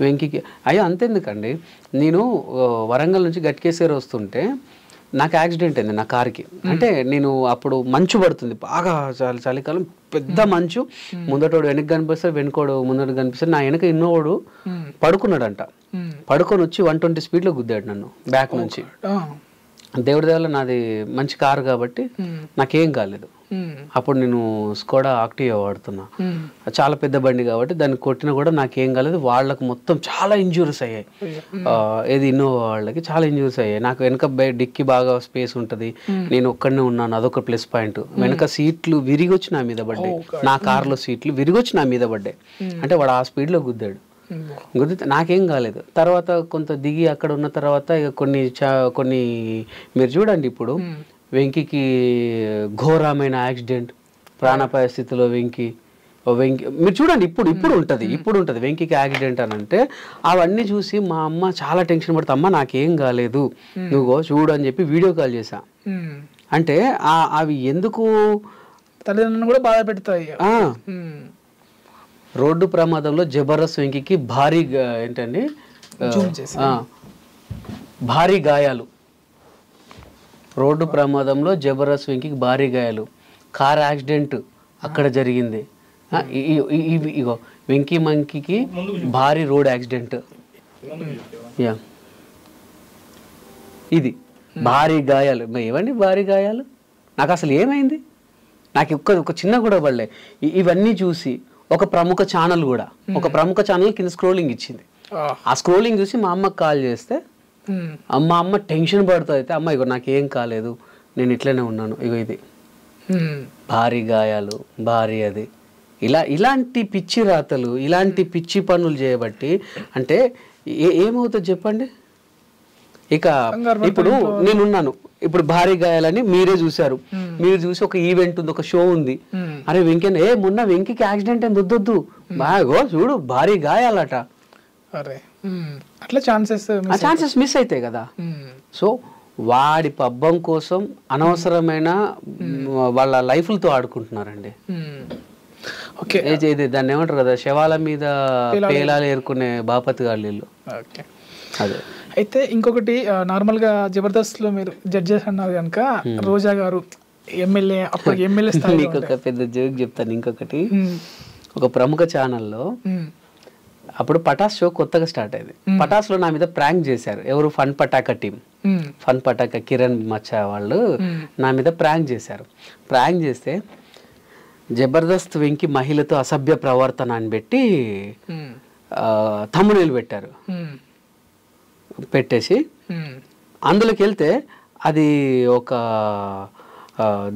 వెంకీకి అయ్యో అంతెందుకండి. నేను వరంగల్ నుంచి గట్కేశ్వరి వస్తుంటే నాకు యాక్సిడెంట్ అయింది నా కార్కి. అంటే నేను అప్పుడు మంచు పడుతుంది బాగా, చలికాలం, పెద్ద మంచు, ముందటోడు వెనక్కి కనిపిస్తాడు, వెనుకోడు ముందట కనిపిస్తాడు, నా వెనక ఇన్నోడు పడుకున్నాడంట, పడుకొని వచ్చి 120 speed లో గుద్దాడు నన్ను బ్యాక్ నుంచి. దేవుడి దేవల్ల నాది మంచి కారు కాబట్టి నాకేం కాలేదు. అప్పుడు నేను స్కోడా ఆక్టివా వాడుతున్నా, చాలా పెద్ద బండి కాబట్టి దాన్ని కొట్టినా కూడా నాకేం కాలేదు. వాళ్ళకు మొత్తం చాలా ఇంజూరీస్ అయ్యాయి, ఏది ఇన్నోవా వాళ్ళకి చాలా ఇంజూరీస్ అయ్యాయి. నాకు వెనక డిక్కి బాగా స్పేస్ ఉంటుంది, నేను ఒక్కడనే ఉన్నాను, అదొక ప్లస్ పాయింట్. వెనక సీట్లు విరిగొచ్చి నా మీద పడ్డాయి, నా కార్లో సీట్లు విరిగొచ్చి నా మీద పడ్డాయి. అంటే వాడు ఆ స్పీడ్లో గుద్దాడు, గుద్దితే నాకేం కాలేదు. తర్వాత కొంత దిగి అక్కడ ఉన్న తర్వాత ఇక కొన్ని మీరు చూడండి, ఇప్పుడు వెంకీకి ఘోరమైన యాక్సిడెంట్, ప్రాణాపాయ స్థితిలో వెంకీ మీరు చూడండి, ఇప్పుడు ఉంటుంది వెంకీకి యాక్సిడెంట్ అని అంటే అవన్నీ చూసి మా అమ్మ చాలా టెన్షన్ పడుతుంది, అమ్మ నాకేం కాలేదు నువ్వు చూడు అని చెప్పి వీడియో కాల్ చేశా. అంటే అవి ఎందుకు తల్లిదండ్రులను కూడా బాధ పెడతాయి. రోడ్డు ప్రమాదంలో జబర్దస్త్ వెంకీకి భారీ గాయాలు, రోడ్డు ప్రమాదంలో జబర్దస్త్ వెంకీకి భారీ గాయాలు, కార్ యాక్సిడెంట్ అక్కడ జరిగింది. ఇగో వెంకీ మంకీకి భారీ రోడ్ యాక్సిడెంట్, ఇది భారీ గాయాలు. ఏమండి భారీ గాయాలు, నాకు అసలు ఏమైంది, నాకు ఒక చిన్న కూడా పడలే. ఇవన్నీ చూసి ఒక ప్రముఖ ఛానల్ కింద స్క్రోలింగ్ ఇచ్చింది. ఆ స్క్రోలింగ్ చూసి మా అమ్మకి కాల్ చేస్తే మా అమ్మ టెన్షన్ పడుతుంది. అయితే అమ్మ ఇగో నాకేం కాలేదు, నేను ఇట్లనే ఉన్నాను, ఇగో ఇది భారీ గాయాలు, భారీ అది, ఇలాంటి పిచ్చి రాతలు, ఇలాంటి పిచ్చి పనులు చేయబట్టి అంటే ఏమవుతుంది చెప్పండి. ఇక ఇప్పుడు నేనున్నాను, ఇప్పుడు భారీ గాయాలని మీరే చూసారు, మీరు చూసి ఒక ఈవెంట్ ఉంది, ఒక షో ఉంది, అరే వెంకయ్య మొన్న వెంకీకి యాక్సిడెంట్ అయింది, వద్దొద్దు బాగో చూడు భారీ గాయాలట, అట్లా ఛాన్సెస్ మిస్ అవుతాయి కదా. సో వాడి పబ్బం కోసం అనవసరమైన వాళ్ళ లైఫ్లతో ఆడుకుంటున్నారండి. దాన్ని ఏమంటారు కదా, శవాల మీద పేలాలు ఏరుకునే బాపతి గాళ్ళు. అదే అయితే ఇంకొకటి, నార్మల్గా జబర్దస్త్లో మీరు జడ్జెస్ అన్నారు కనుక రోజా గారు ఎమ్మెల్యే, అప్పుడు ఎమ్మెల్యే స్థాయి. ఒక పెద్ద జోక్ చెప్తాను. ఇంకొకటి, ఒక ప్రముఖ ఛానల్లో అప్పుడు పటాస్ షో కొత్తగా స్టార్ట్ అయింది. పటాస్లో నా మీద ప్రాంక్ చేశారు. ఎవరు? Fun Pataka team, fun Pataka Kiran మచ్చా వాళ్ళు నా మీద ప్రాంక్ చేశారు. ప్రాంక్ చేస్తే జబర్దస్త్ వెంకి మహిళతో అసభ్య ప్రవర్తన అని పెట్టి థంబ్నెయిల్ పెట్టారు. పెట్టేసి అందులోకి వెళ్తే అది ఒక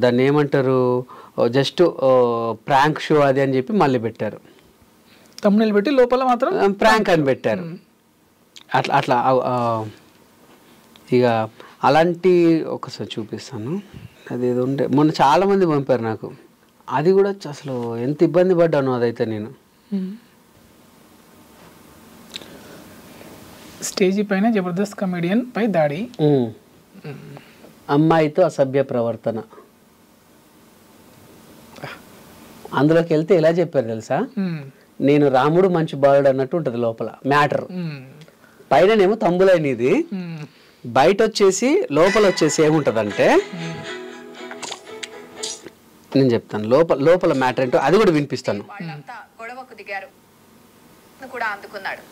దాన్ని ఏమంటారు, జస్ట్ ప్రాంక్ షో అది అని చెప్పి మళ్ళీ పెట్టారు. థంబ్నెయిల్ పెట్టి లోపల మాత్రం ప్రాంక్ అని పెట్టారు. అట్లా ఇక అలాంటి ఒకసారి చూపిస్తాను. అది ఏదో ఉండే మొన్న చాలామంది పంపారు నాకు, అది కూడా అసలు ఎంత ఇబ్బంది పడ్డాను అదైతే నేను. స్టేజీ పైన జబర్దస్త్ కమెడియన్ పై దాడి. అమ్మాయితో అసభ్య ప్రవర్తన. అందులోకి వెళ్తే ఎలా చెప్పారు తెలుసా, నేను రాముడు మంచి బాలుడు అన్నట్టు ఉంటుంది లోపల మ్యాటర్. పైననేమో తంబులైన ఇది, బయట వచ్చేసి లోపల వచ్చేసి ఏముంటదంటే నేను చెప్తాను లోపల మ్యాటర్ ఏంటో అది కూడా వినిపిస్తాను. గొడవకు దిగారు కూడా అందుకున్నాడు.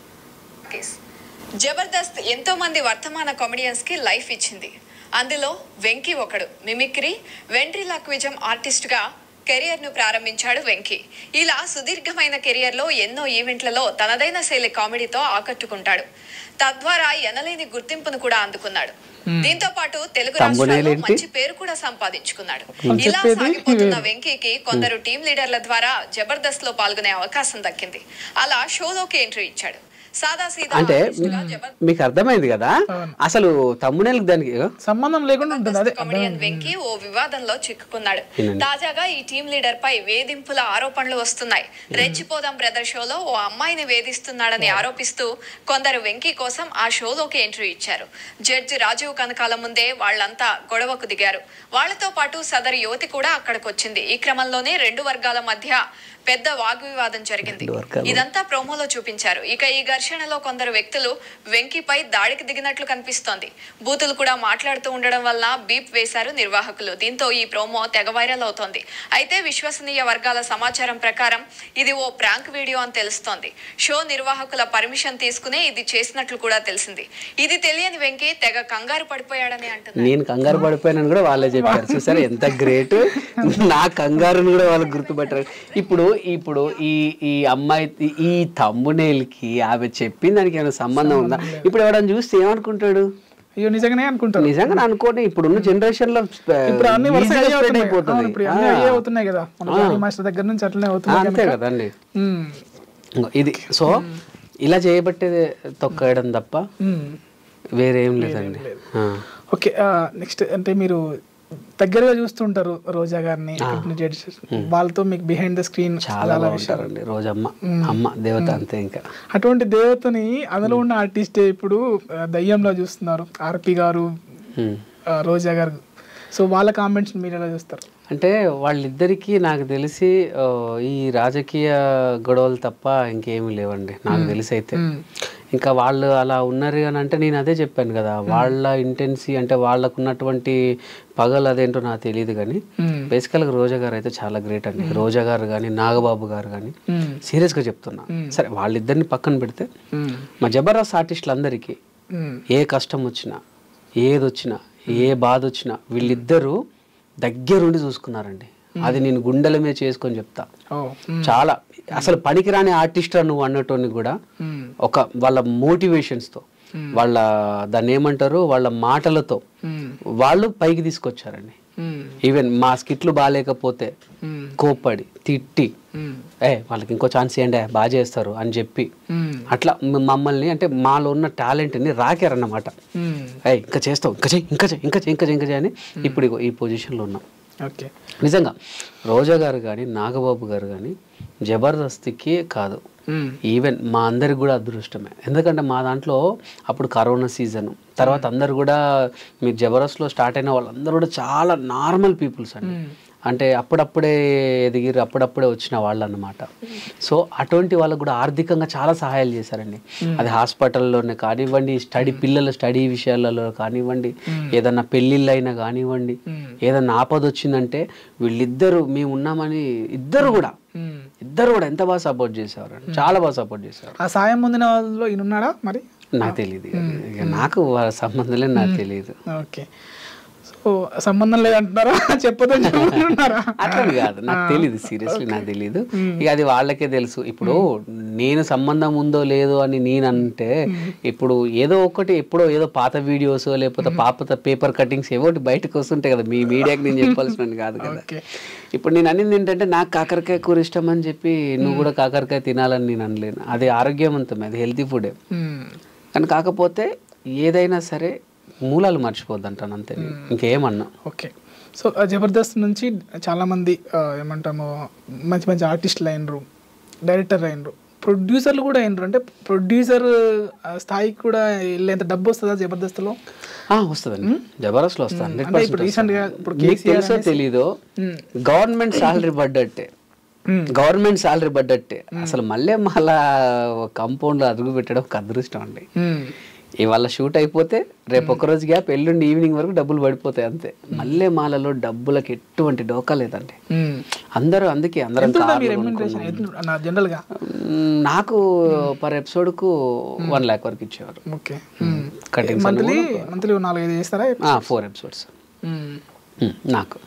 జబర్దస్త్ ఎంతో మంది వర్తమాన కామెడియన్స్ కి లైఫ్ ఇచ్చింది. అందులో వెంకీ ఒకడు. మిమిక్రీ, వెంట్రిలాక్విజం ఆర్టిస్ట్ గా కెరియర్ ను ప్రారంభించాడు వెంకీ. ఇలా సుదీర్ఘమైన కెరియర్ లో ఎన్నో ఈవెంట్లలో తనదైన శైలి కామెడీతో ఆకట్టుకుంటాడు. తద్వారా ఎనలేని గుర్తింపును కూడా అందుకున్నాడు. దీంతో పాటు తెలుగు రాష్ట్రాల్లో మంచి పేరు కూడా సంపాదించుకున్నాడు. ఇలా సాగిపోతున్న వెంకీకి కొందరు టీం లీడర్ల ద్వారా జబర్దస్త్ లో పాల్గొనే అవకాశం దక్కింది. అలా షోలోకి ఎంట్రీ ఇచ్చాడు. అంటే మీకు అర్థమైంది కదా, అసలు తమ్మునేలకు దానికి సంబంధం లేకుండా ఉంటుంది. కమెడియన్ వెంకీ ఓ వివాదంలో చిక్కుకున్నాడు. తాజాగా ఈ టీం లీడర్ పై వేధింపుల ఆరోపణలు వస్తున్నాయి. రెచ్చిపోదాం బ్రదర్ షోలో ఓ అమ్మాయిని వేధిస్తున్నాడని ఆరోపిస్తూ కొందరు వెంకీ కోసం ఆ షోలోకి ఎంట్రీ ఇచ్చారు. జడ్జి రాజీవ్ కనకాల ముందే వాళ్లంతా గొడవకు దిగారు. వాళ్లతో పాటు సదరు యువతి కూడా అక్కడికి వచ్చింది. ఈ క్రమంలోనే రెండు వర్గాల మధ్య పెద్ద వాగ్వివాదం జరిగింది. ఇదంతా ప్రోమోలో చూపించారు. ఇక ఈ ఘర్షణలో కొందరు వ్యక్తులు వెంకీపై దాడికి దిగినట్లు కనిపిస్తోంది. బూతులు కూడా మాట్లాడుతూ ఉండడం వల్ల బీప్ వేశారు నిర్వాహకులు. దీంతో ఈ ప్రోమో తెగ వైరల్ అవుతోంది. అయితే విశ్వసనీయ వర్గాల సమాచారం ప్రకారం ఇది ఓ ప్రాంక్ వీడియో అని తెలుస్తోంది. షో నిర్వాహకుల పర్మిషన్ తీసుకునే ఇది చేసినట్లు కూడా తెలిసింది. ఇది తెలియని వెంకీ తెగ కంగారు పడిపోయాడని అంటున్నారు. నేను కంగారు పడిపోయానని కూడా వాళ్ళే చెప్పారు. చూసారా ఎంత గ్రేట్, నా కంగారుని కూడా వాళ్ళు గుర్తుపట్టారు. ఇప్పుడు ఈ అమ్మాయి ఈ తమ్మునేల్కి ఆమె చెప్పింది దానికి ఏమైనా సంబంధం ఉందా? ఇప్పుడు ఎవడని చూస్తే ఏమనుకుంటాడు? అయ్యో నిజంగానే అనుకుంటారు. నిజంగా అనుకోండి, ఇప్పుడున్న జనరేషన్ లో అవుతున్నాయి కదా, మాస్టర్ దగ్గర నుంచి అట్లనే అవుతుంది. అంతే కదండి ఇది. సో ఇలా చేయబట్టే తొక్కడం తప్ప వేరేం లేదండి. ఓకే, నెక్స్ట్ అంటే మీరు దగ్గరగా చూస్తుంటారు రోజా గారిని, వాళ్ళతో మీకు బిహైండ్ ద స్క్రీన్ చాలా బాగుంటారండి. రోజమ్మ అమ్మ దేవత అంతే. ఇంకా అటువంటి దేవతని అందులో ఉన్న ఆర్టిస్టే ఇప్పుడు దయ్యంలో చూస్తున్నారు, ఆర్పి గారు, రోజా గారు. సో వాళ్ళ కామెంట్స్ మీరు ఎలా చూస్తారు? అంటే వాళ్ళిద్దరికీ నాకు తెలిసి ఈ రాజకీయ గొడవలు తప్ప ఇంకేమీ లేవండి నాకు తెలిసి. అయితే ఇంకా వాళ్ళు అలా ఉన్నారు అని అంటే నేను అదే చెప్పాను కదా, వాళ్ళ ఇంటెన్సీ అంటే వాళ్ళకు ఉన్నటువంటి పగలు అదేంటో నాకు తెలియదు. కానీ బేసికల్గా రోజా గారు అయితే చాలా గ్రేట్ అండి. రోజా గారు కానీ నాగబాబు గారు కానీ సీరియస్గా చెప్తున్నా. సరే వాళ్ళిద్దరిని పక్కన పెడితే మా జబర్దస్త్ ఆర్టిస్టులందరికీ ఏ కష్టం వచ్చినా, ఏదొచ్చినా, ఏ బాధ వచ్చినా వీళ్ళిద్దరూ దగ్గరుండి చూసుకున్నారండి. అది నేను గుండెల మీద చేసుకొని చెప్తా. చాలా అసలు పనికిరాని ఆర్టిస్ట్ నువ్వు అన్నటోని కూడా ఒక వాళ్ళ మోటివేషన్స్తో, వాళ్ళ దాన్ని ఏమంటారు, వాళ్ళ మాటలతో వాళ్ళు పైకి తీసుకొచ్చారండి. ఈవెన్ మా స్కిట్లు బాగాలేకపోతే కోప్పడి తిట్టి వాళ్ళకి ఇంకో ఛాన్స్ ఇవ్వండి బాగా చేస్తారు అని చెప్పి అట్లా మమ్మల్ని అంటే మాలో ఉన్న టాలెంట్ని రాకారన్నమాట. ఇంకా చేస్తావు, ఇంకా చేయి, ఇంకా చేయి, ఇంకా చేయి, ఇంకా చేయి, ఇంకా చేయి అని ఇప్పుడు ఈ పొజిషన్లో ఉన్నాం. ఓకే, నిజంగా రోజా గారు కానీ నాగబాబు గారు కానీ జబర్దస్త్కి కాదు, ఈవెన్ మా అందరికి కూడా అదృష్టమే. ఎందుకంటే మా దాంట్లో అప్పుడు కరోనా సీజన్ తర్వాత అందరు కూడా మీరు జబర్దస్త్లో స్టార్ట్ అయిన వాళ్ళందరూ కూడా చాలా నార్మల్ పీపుల్స్ అండి. అంటే అప్పుడప్పుడే ఎదిగిరు, అప్పుడప్పుడే వచ్చిన వాళ్ళు అన్నమాట. సో అటువంటి వాళ్ళకు కూడా ఆర్థికంగా చాలా సహాయాలు చేశారండి. అది హాస్పిటల్లోనే కానివ్వండి, పిల్లల స్టడీ విషయాలలో కానివ్వండి, ఏదన్నా పెళ్ళిళ్ళు అయినా కానివ్వండి, ఏదన్నా ఆపద వచ్చిందంటే వీళ్ళిద్దరూ మేము ఉన్నామని ఇద్దరు కూడా ఎంత బాగా సపోర్ట్ చేసేవారు, చాలా బాగా సపోర్ట్ చేసేవారు. ఆ సాయం పొందిన వాళ్ళలో ఈయన ఉన్నాడా మరి? నాకు తెలియదు, నాకు వాళ్ళ సంబంధం లేదు, నాకు తెలియదు. ఓకే, సంబంధం లేదంటున్నారా? చెప్పదంటున్నారా? అట్లా కాదు, నాకు తెలియదు, సీరియస్లీ నాకు తెలియదు. ఇక అది వాళ్ళకే తెలుసు. ఇప్పుడు నేను సంబంధం ఉందో లేదో అని నేను అంటే ఇప్పుడు ఏదో ఒకటి ఎప్పుడో ఏదో పాత వీడియోస్ లేకపోతే పాత పేపర్ కటింగ్స్ ఏవో బయటకు వస్తుంటాయి కదా, మీ మీడియాకి నేను చెప్పాల్సిన కాదు కదా. ఇప్పుడు నేను అనింది ఏంటంటే నాకు కాకరకాయ కూర ఇష్టం అని చెప్పి నువ్వు కూడా కాకరకాయ తినాలని నేను అనలేను. అది ఆరోగ్యవంతమే, అది హెల్తీ ఫుడే. కానీ కాకపోతే ఏదైనా సరే మూలాలు మర్చిపోద్దంటాను అంతే, ఇంకేమన్నా. ఓకే, సో జబర్దస్త్ నుంచి చాలామంది ఏమంటాము మంచి మంచి ఆర్టిస్టులు అయినరు, డైరెక్టర్ అయినరు, ప్రొడ్యూసర్లు కూడా అయినారు, అంటే ప్రొడ్యూసర్ స్థాయికి కూడా వెళ్ళేంత డబ్బు వస్తుందా జబర్దస్త్లో? వస్తుందండి, జబర్దస్త్లో వస్తుంది. అంటే ఇప్పుడు రీసెంట్గా ఇప్పుడు తెలుసో తెలీదో గవర్నమెంట్ శాలరీ పడ్డట్టే, గవర్నమెంట్ శాలరీ పడ్డట్టే. అసలు మళ్ళీ కంపౌండ్లో అదుగు పెట్టడం ఒక అదృష్టం అండి. ఇవాళ షూట్ అయిపోతే రేపు ఒక్కరోజు గ్యాప్, ఎల్లుండి ఈవినింగ్ వరకు డబ్బులు పడిపోతాయి అంతే. మల్లె మాలలో డబ్బులకి ఎటువంటి డోకా లేదండి. అందరూ అందుకే అందరం నాకు పర్ ఎపిసోడ్కు 1 lakh వరకు ఇచ్చేవారు. మంత్లీ 4-5 చేస్తారా? 4 episodes నాకు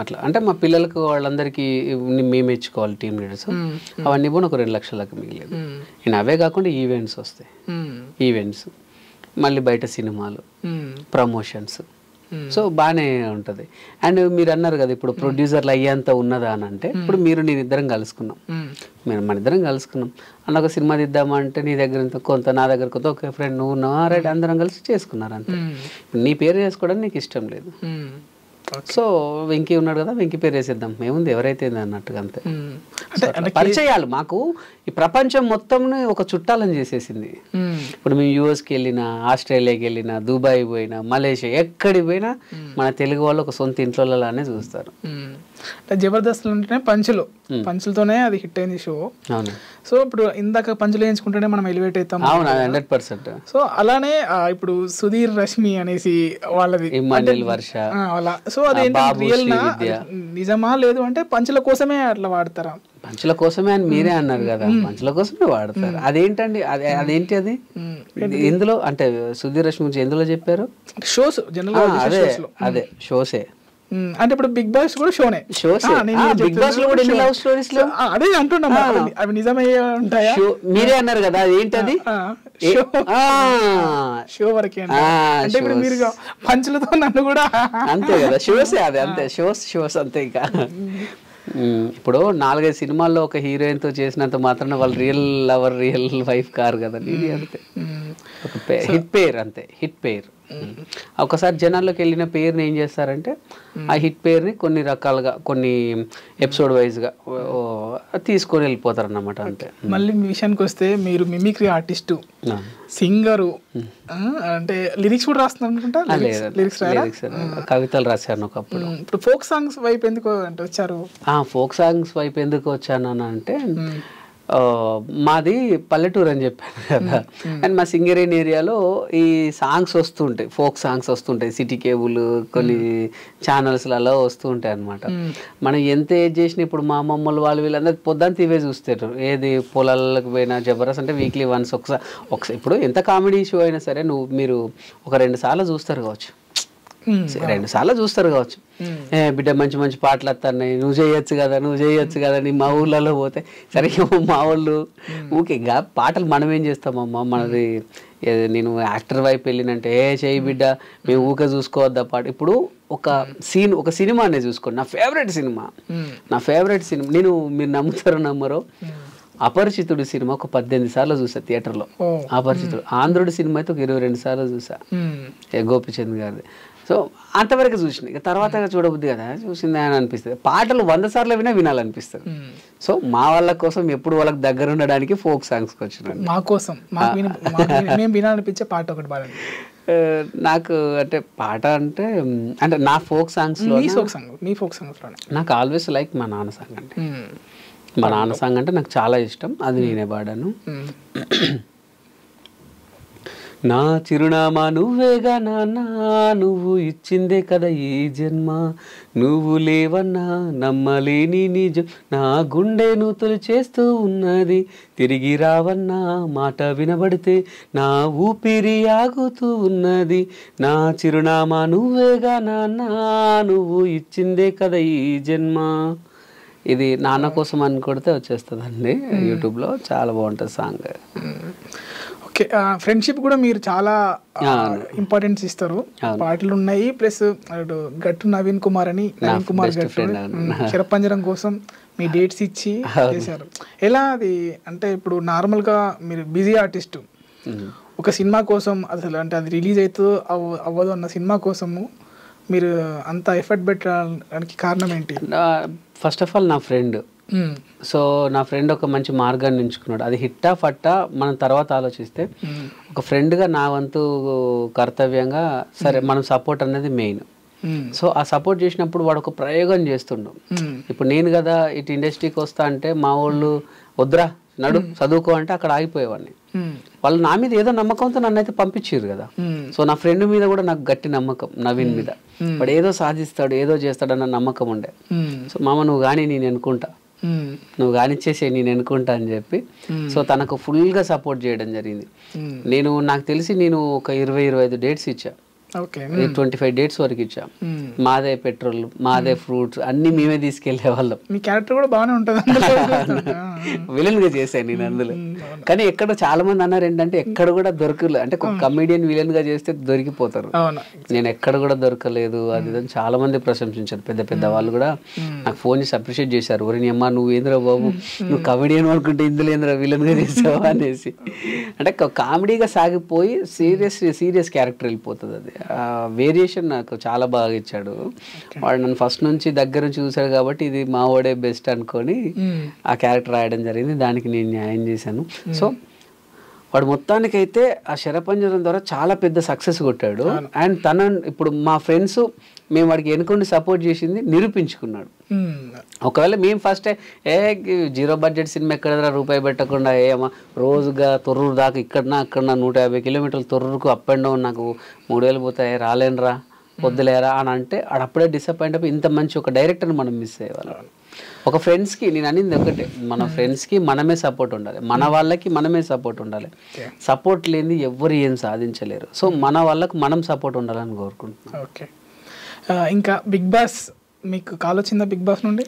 అట్లా. అంటే మా పిల్లలకు వాళ్ళందరికీ మేము ఇచ్చుకోవాలి టీమ్ లీడర్స్, అవన్నీ కూడా ఒక 2 లక్షలకు మిగిలేదు. నేను అవే కాకుండా ఈవెంట్స్ వస్తాయి, ఈవెంట్స్ మళ్ళీ బయట సినిమాలు, ప్రమోషన్స్. సో బాగానే ఉంటుంది. అండ్ మీరు అన్నారు కదా ఇప్పుడు ప్రొడ్యూసర్లు అయ్యేంత ఉన్నదా అని అంటే, ఇప్పుడు నేను ఇద్దరం కలుసుకున్నాం, మన ఇద్దరం కలుసుకున్నాం అన్న ఒక సినిమా తీద్దామంటే నీ దగ్గర కొంత, నా దగ్గర కొంత, ఒక ఫ్రెండ్ నువ్వు ఉన్నావా, రైట్ అందరం కలిసి చేసుకున్నారు అంతే. నీ పేరు చేసుకోవడం నీకు ఇష్టం లేదు, సో వెంకీ ఉన్నాడు కదా వెంకీ పేరు వేసేద్దాం, ఏముంది ఎవరైతే అన్నట్టుగా అంతే. పరిచయాలు మాకు ఈ ప్రపంచం మొత్తం ఒక చుట్టాలని చేసేసింది. ఇప్పుడు మేము యూఎస్కి వెళ్ళినా, ఆస్ట్రేలియాకి వెళ్ళినా, దుబాయ్ పోయినా, మలేషియా ఎక్కడికి పోయినా మన తెలుగు వాళ్ళు ఒక సొంత ఇంట్లోలానే చూస్తారు. జబర్దస్త్ అంటేనే పంచులతోనే అది హిట్ అయింది షో. అవును. సో ఇప్పుడు ఇందాక పంచులు వేయించుకుంటేనే మనం ఎలివేట్ అవుతాం. అవును, 100%. సో అలానే ఇప్పుడు సుధీర్ రష్మి అనేసి వాళ్ళది వర్ష అలా. సో అదేంటి రియల్ నిజమా లేదు అంటే పంచుల కోసమే అట్లా వాడతారా? పంచుల కోసమే అని మీరే అన్నారు కదా, పంచుల కోసమే వాడతారు. అదేంటండి, అదేంటి అది ఎందులో అంటే సుధీర్ రష్మి గురించి ఎందులో చెప్పారు? షోస్ జనరల్ అదే షోసే. అంటే ఇప్పుడు బిగ్ బాస్ కూడా షోనే. బిగ్ బాస్ లో కూడా ఎన్ని లవ్ స్టోరీస్ లో అదే అంటున్నా, అవి నిజమయ్యే ఉంటాయా? మీరే అన్నారు కదా అదేంటది, షో వరకే. అంటే ఇప్పుడు మీరు పంచులతో నన్ను కూడా అంతే కదా, షోసే అది అంతే, షోస్ అంతే. ఇంకా ఇప్పుడు 4-5 సినిమాల్లో ఒక హీరోయిన్ తో చేసినంత మాత్రాన వాళ్ళు real lover, real wife car కదా. ఇది అంతే, ఒక హిట్ పేర్ అంతే, హిట్ పేర్. ఒకసారి జనాల్లోకి వెళ్ళిన పేరుని ఏం చేస్తారంటే ఆ హిట్ పేరుని కొన్ని రకాలుగా, కొన్ని ఎపిసోడ్ వైజ్గా తీసుకొని వెళ్ళిపోతారు అన్నమాట అంతే. మళ్ళీ మీ విషయానికి వస్తే మీరు మిమిక్రీ ఆర్టిస్టు, సింగరు, అంటే లిరిక్స్ కూడా రాస్తున్నారు అనుకుంటా? కవితలు రాశాను ఒకప్పుడు. ఇప్పుడు ఫోక్ సాంగ్స్ వైపు ఎందుకు అంటే వచ్చారు? ఫోక్ సాంగ్స్ వైపు ఎందుకు వచ్చాను అంటే మాది పల్లెటూరు అని చెప్పాను కదా, అండ్ మా సింగరేన్ ఏరియాలో ఈ సాంగ్స్ వస్తుంటాయి, ఫోక్ సాంగ్స్ వస్తుంటాయి, సిటీ కేబుల్ కొన్ని ఛానల్స్లలో వస్తూ ఉంటాయి అనమాట. మనం ఎంత ఏజ్ చేసినా ఇప్పుడు మా అమ్మమ్మలు వాళ్ళు వీళ్ళందరూ పొద్దున్న ఇవే చూస్తారు. ఏది పొలాలకు పోయినా జబర్దస్త్ అంటే వీక్లీ వన్స్ ఒకసారి ఇప్పుడు ఎంత కామెడీ షో అయినా సరే మీరు ఒక 2 సార్లు చూస్తారు కావచ్చు, 2 సార్లు చూస్తారు కావచ్చు. బిడ్డ మంచి మంచి పాటలు వస్తున్నాయి, నువ్వు చేయొచ్చు కదా నీ మా ఊళ్ళలో పోతే సరే. మా వాళ్ళు ఊకే ఇంకా పాటలు మనం ఏం చేస్తామమ్మా, మనది నేను యాక్టర్ వైపు వెళ్ళినంటే చేయి బిడ్డ మేము ఊకే చూసుకోవద్దా పాట. ఇప్పుడు ఒక సినిమానే చూసుకోండి, నా ఫేవరెట్ సినిమా నేను మీరు నమ్మరో అపరిచితుడు సినిమా ఒక 18 సార్లు చూసా థియేటర్లో. అపరిచితుడు ఆంధ్రుడి సినిమా అయితే ఒక 22 సార్లు చూసా, గోపిచంద్ గారిది. సో అంతవరకు చూసిన, ఇక తర్వాత చూడబుద్ది కదా, చూసింది అని అనిపిస్తుంది. పాటలు 100 సార్లు వినాలనిపిస్తుంది. సో మా వాళ్ళ కోసం ఎప్పుడు వాళ్ళకి దగ్గర ఉండడానికి ఫోక్ సాంగ్స్కి వచ్చినాను. మా కోసం వినాలనిపించే పాట ఒకటి పాడండి. నాకు అంటే పాట అంటే నా ఫోక్ సాంగ్స్ లో నాకు ఆల్వేస్ లైక్ మా నాన్న సాంగ్ అండి. మా నాన్న సాంగ్ అంటే నాకు చాలా ఇష్టం, అది నేనే పాడాను. నా చిరునామా నువ్వేగా నాన్న, నువ్వు ఇచ్చిందే కదా ఈ జన్మ, నువ్వు లేవన్నా నమ్మలేని నిజం, నా గుండెను తొలిచేస్తూ ఉన్నది, తిరిగి రావన్నా మాట వినబడితే నా ఊపిరి ఆగుతూ ఉన్నది, నా చిరునామా నువ్వేగా నాన్న, నువ్వు ఇచ్చిందే కదా ఈ జన్మ. ఇది నాన్న కోసం అని కొడితే వచ్చేస్తుందండి యూట్యూబ్లో, చాలా బాగుంటుంది సాంగ్. ఓకే, ఫ్రెండ్షిప్ కూడా మీరు చాలా ఇంపార్టెన్స్ ఇస్తారు, పాటలు ఉన్నాయి. ప్లస్ గట్టు నవీన్ కుమార్ గట్టు శరపంజరం కోసం మీ డేట్స్ ఇచ్చి చేశారు. ఎలా అది అంటే ఇప్పుడు నార్మల్గా మీరు బిజీ ఆర్టిస్టు, ఒక సినిమా కోసం అసలు అంటే అది రిలీజ్ అవుతుందో అవ్వదు అన్న సినిమా కోసము మీరు అంత ఎఫర్ట్ పెట్టడానికి కారణం ఏంటి? ఫస్ట్ ఆఫ్ ఆల్ నా ఫ్రెండ్ సో నా ఫ్రెండ్ ఒక మంచి మార్గాన్ని ఎంచుకున్నాడు. అది హిట్టా ఫట్టా మనం తర్వాత ఆలోచిస్తే ఒక ఫ్రెండ్గా నా వంతు కర్తవ్యంగా సరే మనం సపోర్ట్ అనేది మెయిన్. సో ఆ సపోర్ట్ చేసినప్పుడు వాడు ఒక ప్రయోగం చేస్తుండు. ఇప్పుడు నేను కదా ఇటు ఇండస్ట్రీకి వస్తా అంటే మా వాళ్ళు వద్దురా నడు చదువుకో అంటే అక్కడ ఆగిపోయేవాడిని. వాళ్ళు నా మీద ఏదో నమ్మకంతో నన్ను అయితే పంపించారు కదా. సో నా ఫ్రెండ్ మీద కూడా నాకు గట్టి నమ్మకం, నవీన్ మీద. వాడు ఏదో సాధిస్తాడు ఏదో చేస్తాడన్న నమ్మకం ఉండే. సో మామ నువ్వు కానీ నేను ఎన్నుకుంటా, నువ్వు కానిచ్చేసే నేను ఎన్నుకుంటా అని చెప్పి సో తనకు ఫుల్గా సపోర్ట్ చేయడం జరిగింది. నాకు తెలిసి నేను ఒక 20-25 డేట్స్ ఇచ్చా, 25 డేట్స్ వరకు ఇచ్చా. మాదే పెట్రోల్, మాదే ఫ్రూట్స్ అన్ని మేమే తీసుకెళ్లే వాళ్ళం. మీ క్యారెక్టర్ కూడా బాగానే ఉంటుంది. విలన్ గా చేశాను నేను అందులో. కానీ ఎక్కడ చాలా మంది అన్నారు ఏంటంటే ఎక్కడ కూడా దొరకలేదు, అంటే ఒక కమెడియన్ విలన్ గా చేస్తే దొరికిపోతారు. నేను ఎక్కడ కూడా దొరకలేదు అది అని చాలా మంది ప్రశంసించారు. పెద్ద పెద్ద వాళ్ళు కూడా నాకు ఫోన్ చేసి అప్రిషియేట్ చేశారు. ఒరేని అమ్మా నువ్వు ఏంద్రా బాబు, నువ్వు కమెడియన్ అనుకుంటే ఇందులో ఏంద్రా విలన్ గా చేసావా అనేసి. అంటే కామెడీగా సాగిపోయి సీరియస్ క్యారెక్టర్ వెళ్ళిపోతుంది. అది వేరియేషన్ నాకు చాలా బాగా ఇచ్చాడు వాడు. నన్ను ఫస్ట్ నుంచి దగ్గర నుంచి చూశాడు కాబట్టి ఇది మా వాడే బెస్ట్ అనుకొని ఆ క్యారెక్టర్ రాయడం జరిగింది. దానికి నేను న్యాయం చేశాను. సో వాడు మొత్తానికైతే ఆ శరపంజరం ద్వారా చాలా పెద్ద సక్సెస్ కొట్టాడు. అండ్ ఇప్పుడు మా ఫ్రెండ్స్ మేము వాడికి ఎన్నుకొని సపోర్ట్ చేసింది నిరూపించుకున్నాడు. ఒకవేళ మేము ఫస్ట్ 0 బడ్జెట్ సినిమా ఎక్కడ రూపాయి పెట్టకుండా ఏమో రోజుగా తొర్రూరు దాకా ఇక్కడన్నా 150 కిలోమీటర్లు తొర్రూరుకు అప్ అండ్ డౌన్ నాకు 3000 పోతాయి రాలేనరా వద్దులేరా అని అంటే అప్పుడే డిసప్పాయింట్ అయిపోయి ఇంత మంచి ఒక డైరెక్టర్ని మనం మిస్ అయ్యేవాళ్ళం. ఒక ఫ్రెండ్స్కి నేను అనేది ఒకటే, మన ఫ్రెండ్స్కి మనమే సపోర్ట్ ఉండాలి, మన వాళ్ళకి మనమే సపోర్ట్ ఉండాలి. సపోర్ట్ లేని ఎవ్వరు ఏం సాధించలేరు. సో మన వాళ్ళకు మనం సపోర్ట్ ఉండాలని కోరుకుంటున్నాను. ఓకే, ఇంకా బిగ్ బాస్ మీకు కాల్ వచ్చిందా? బిగ్ బాస్ నుండి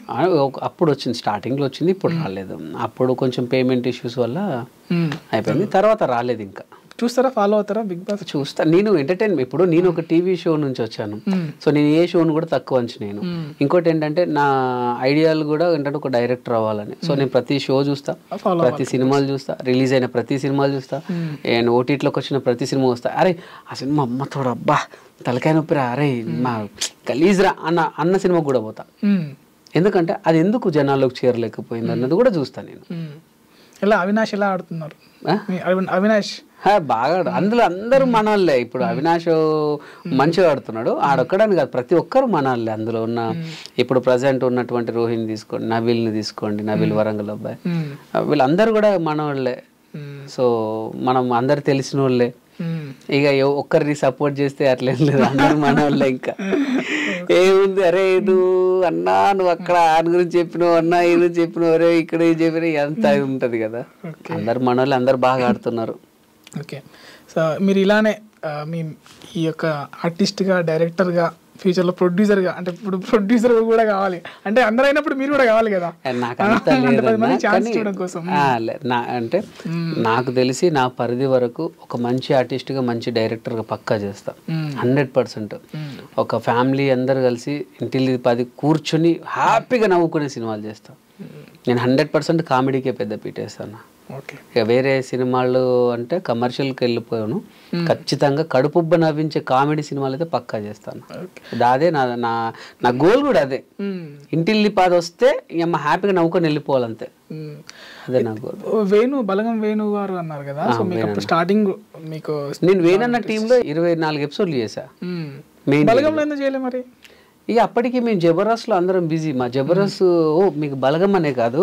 అప్పుడు వచ్చింది, స్టార్టింగ్లో వచ్చింది, ఇప్పుడు రాలేదు. అప్పుడు కొంచెం పేమెంట్ ఇష్యూస్ వల్ల అయిపోయింది, తర్వాత రాలేదు. ఇంకా చూస్తారా, ఫాలో అవుతారా బిగ్ బాస్? చూస్తా. నేను ఎంటర్టైన్మెంట్, ఇప్పుడు నేను ఒక టీవీ షో నుంచి వచ్చాను. సో నేను ఏ షోను కూడా తక్కువ అంచనేను. ఇంకోటి ఏంటంటే నా ఐడియాలు కూడా ఏంటంటే ఒక డైరెక్టర్ అవ్వాలని. సో నేను ప్రతి షో చూస్తా, ప్రతి సినిమాలు చూస్తా, రిలీజ్ అయిన ప్రతి సినిమాలు చూస్తా, అండ్ ఓటీటీలోకి వచ్చిన ప్రతి సినిమా వస్తా. అరే ఆ సినిమా అమ్మతోడు అబ్బా తలకాయ నొప్పిరా, అరే మా గలీజ్రా అన్న సినిమా కూడా పోతా. ఎందుకంటే అది ఎందుకు జనాల్లోకి చేరలేకపోయింది అన్నది కూడా చూస్తా నేను. ఎలా అవినాష్ ఎలా ఆడుతున్నారు? అవినాష్ బాగా అందులో అందరూ మనవాళ్ళే. ఇప్పుడు అవినాష్ మంచిగా ఆడుతున్నాడు, ఆడొక్కడని కాదు ప్రతి ఒక్కరు మనవాళ్ళే అందులో ఉన్న. ఇప్పుడు ప్రజెంట్ ఉన్నటువంటి రోహిణి తీసుకోండి, నబీల్ని తీసుకోండి, నబీల్ వరంగల్ అబ్బాయి, వీళ్ళందరూ కూడా మనవాళ్ళే. సో మనం అందరు తెలిసిన వాళ్ళే. ఇక ఒక్కరిని సపోర్ట్ చేస్తే అట్లేం లేదు, అందరూ మనవాళ్ళే. ఇంకా ఏముంది, అరే నువ్వు అన్నా నువ్వు అక్కడ ఆయన గురించి చెప్పినావు, అన్నా ఈ గురించి చెప్పినావు, అరే ఇక్కడ చెప్పినా ఎంత ఉంటది కదా. అందరు మనవాళ్ళే, అందరు బాగా ఆడుతున్నారు. ఓకే, సో మీరు ఇలానే మీ ఈ యొక్క ఆర్టిస్ట్గా, డైరెక్టర్గా, ఫ్యూచర్లో ప్రొడ్యూసర్గా, అంటే ఇప్పుడు ప్రొడ్యూసర్ కూడా కావాలి అంటే అందరూ అయినప్పుడు మీరు కూడా కావాలి కదా. అంటే నాకు తెలిసి నా పరిధి వరకు ఒక మంచి ఆర్టిస్ట్గా, మంచి డైరెక్టర్గా పక్కా చేస్తా 100%. ఒక ఫ్యామిలీ అందరు కలిసి ఇంటిల్లి 10 కూర్చొని హ్యాపీగా నవ్వుకునే సినిమాలు చేస్తా నేను. 100% కామెడీకే పెద్ద పీటేస్తాను. ఇక వేరే సినిమాలు అంటే కమర్షియల్కి వెళ్ళిపోయాను. ఖచ్చితంగా కడుపుబ్బ నవ్వించే కామెడీ సినిమాలు అయితే పక్కా చేస్తాను. అదే నా గోల్ కూడా అదే. ఇంటిల్లి 10 వస్తే ఇక హ్యాపీగా నవ్వుకొని వెళ్ళిపోవాలంతే, అదే నా గోల్. బలగం వేణు గారు అన్నారు కదా, సో మీకు స్టార్టింగ్ మీకు నేను వేణన్న టీంలో 24 ఎపిసోడ్లు చేశా. బలగంలో ఎందుకు చేయలే మరి? ఇక అప్పటికి మేము జబర్దస్త్లో అందరం బిజీ. మా జబర్దస్త్ మీకు బలగం అనే కాదు,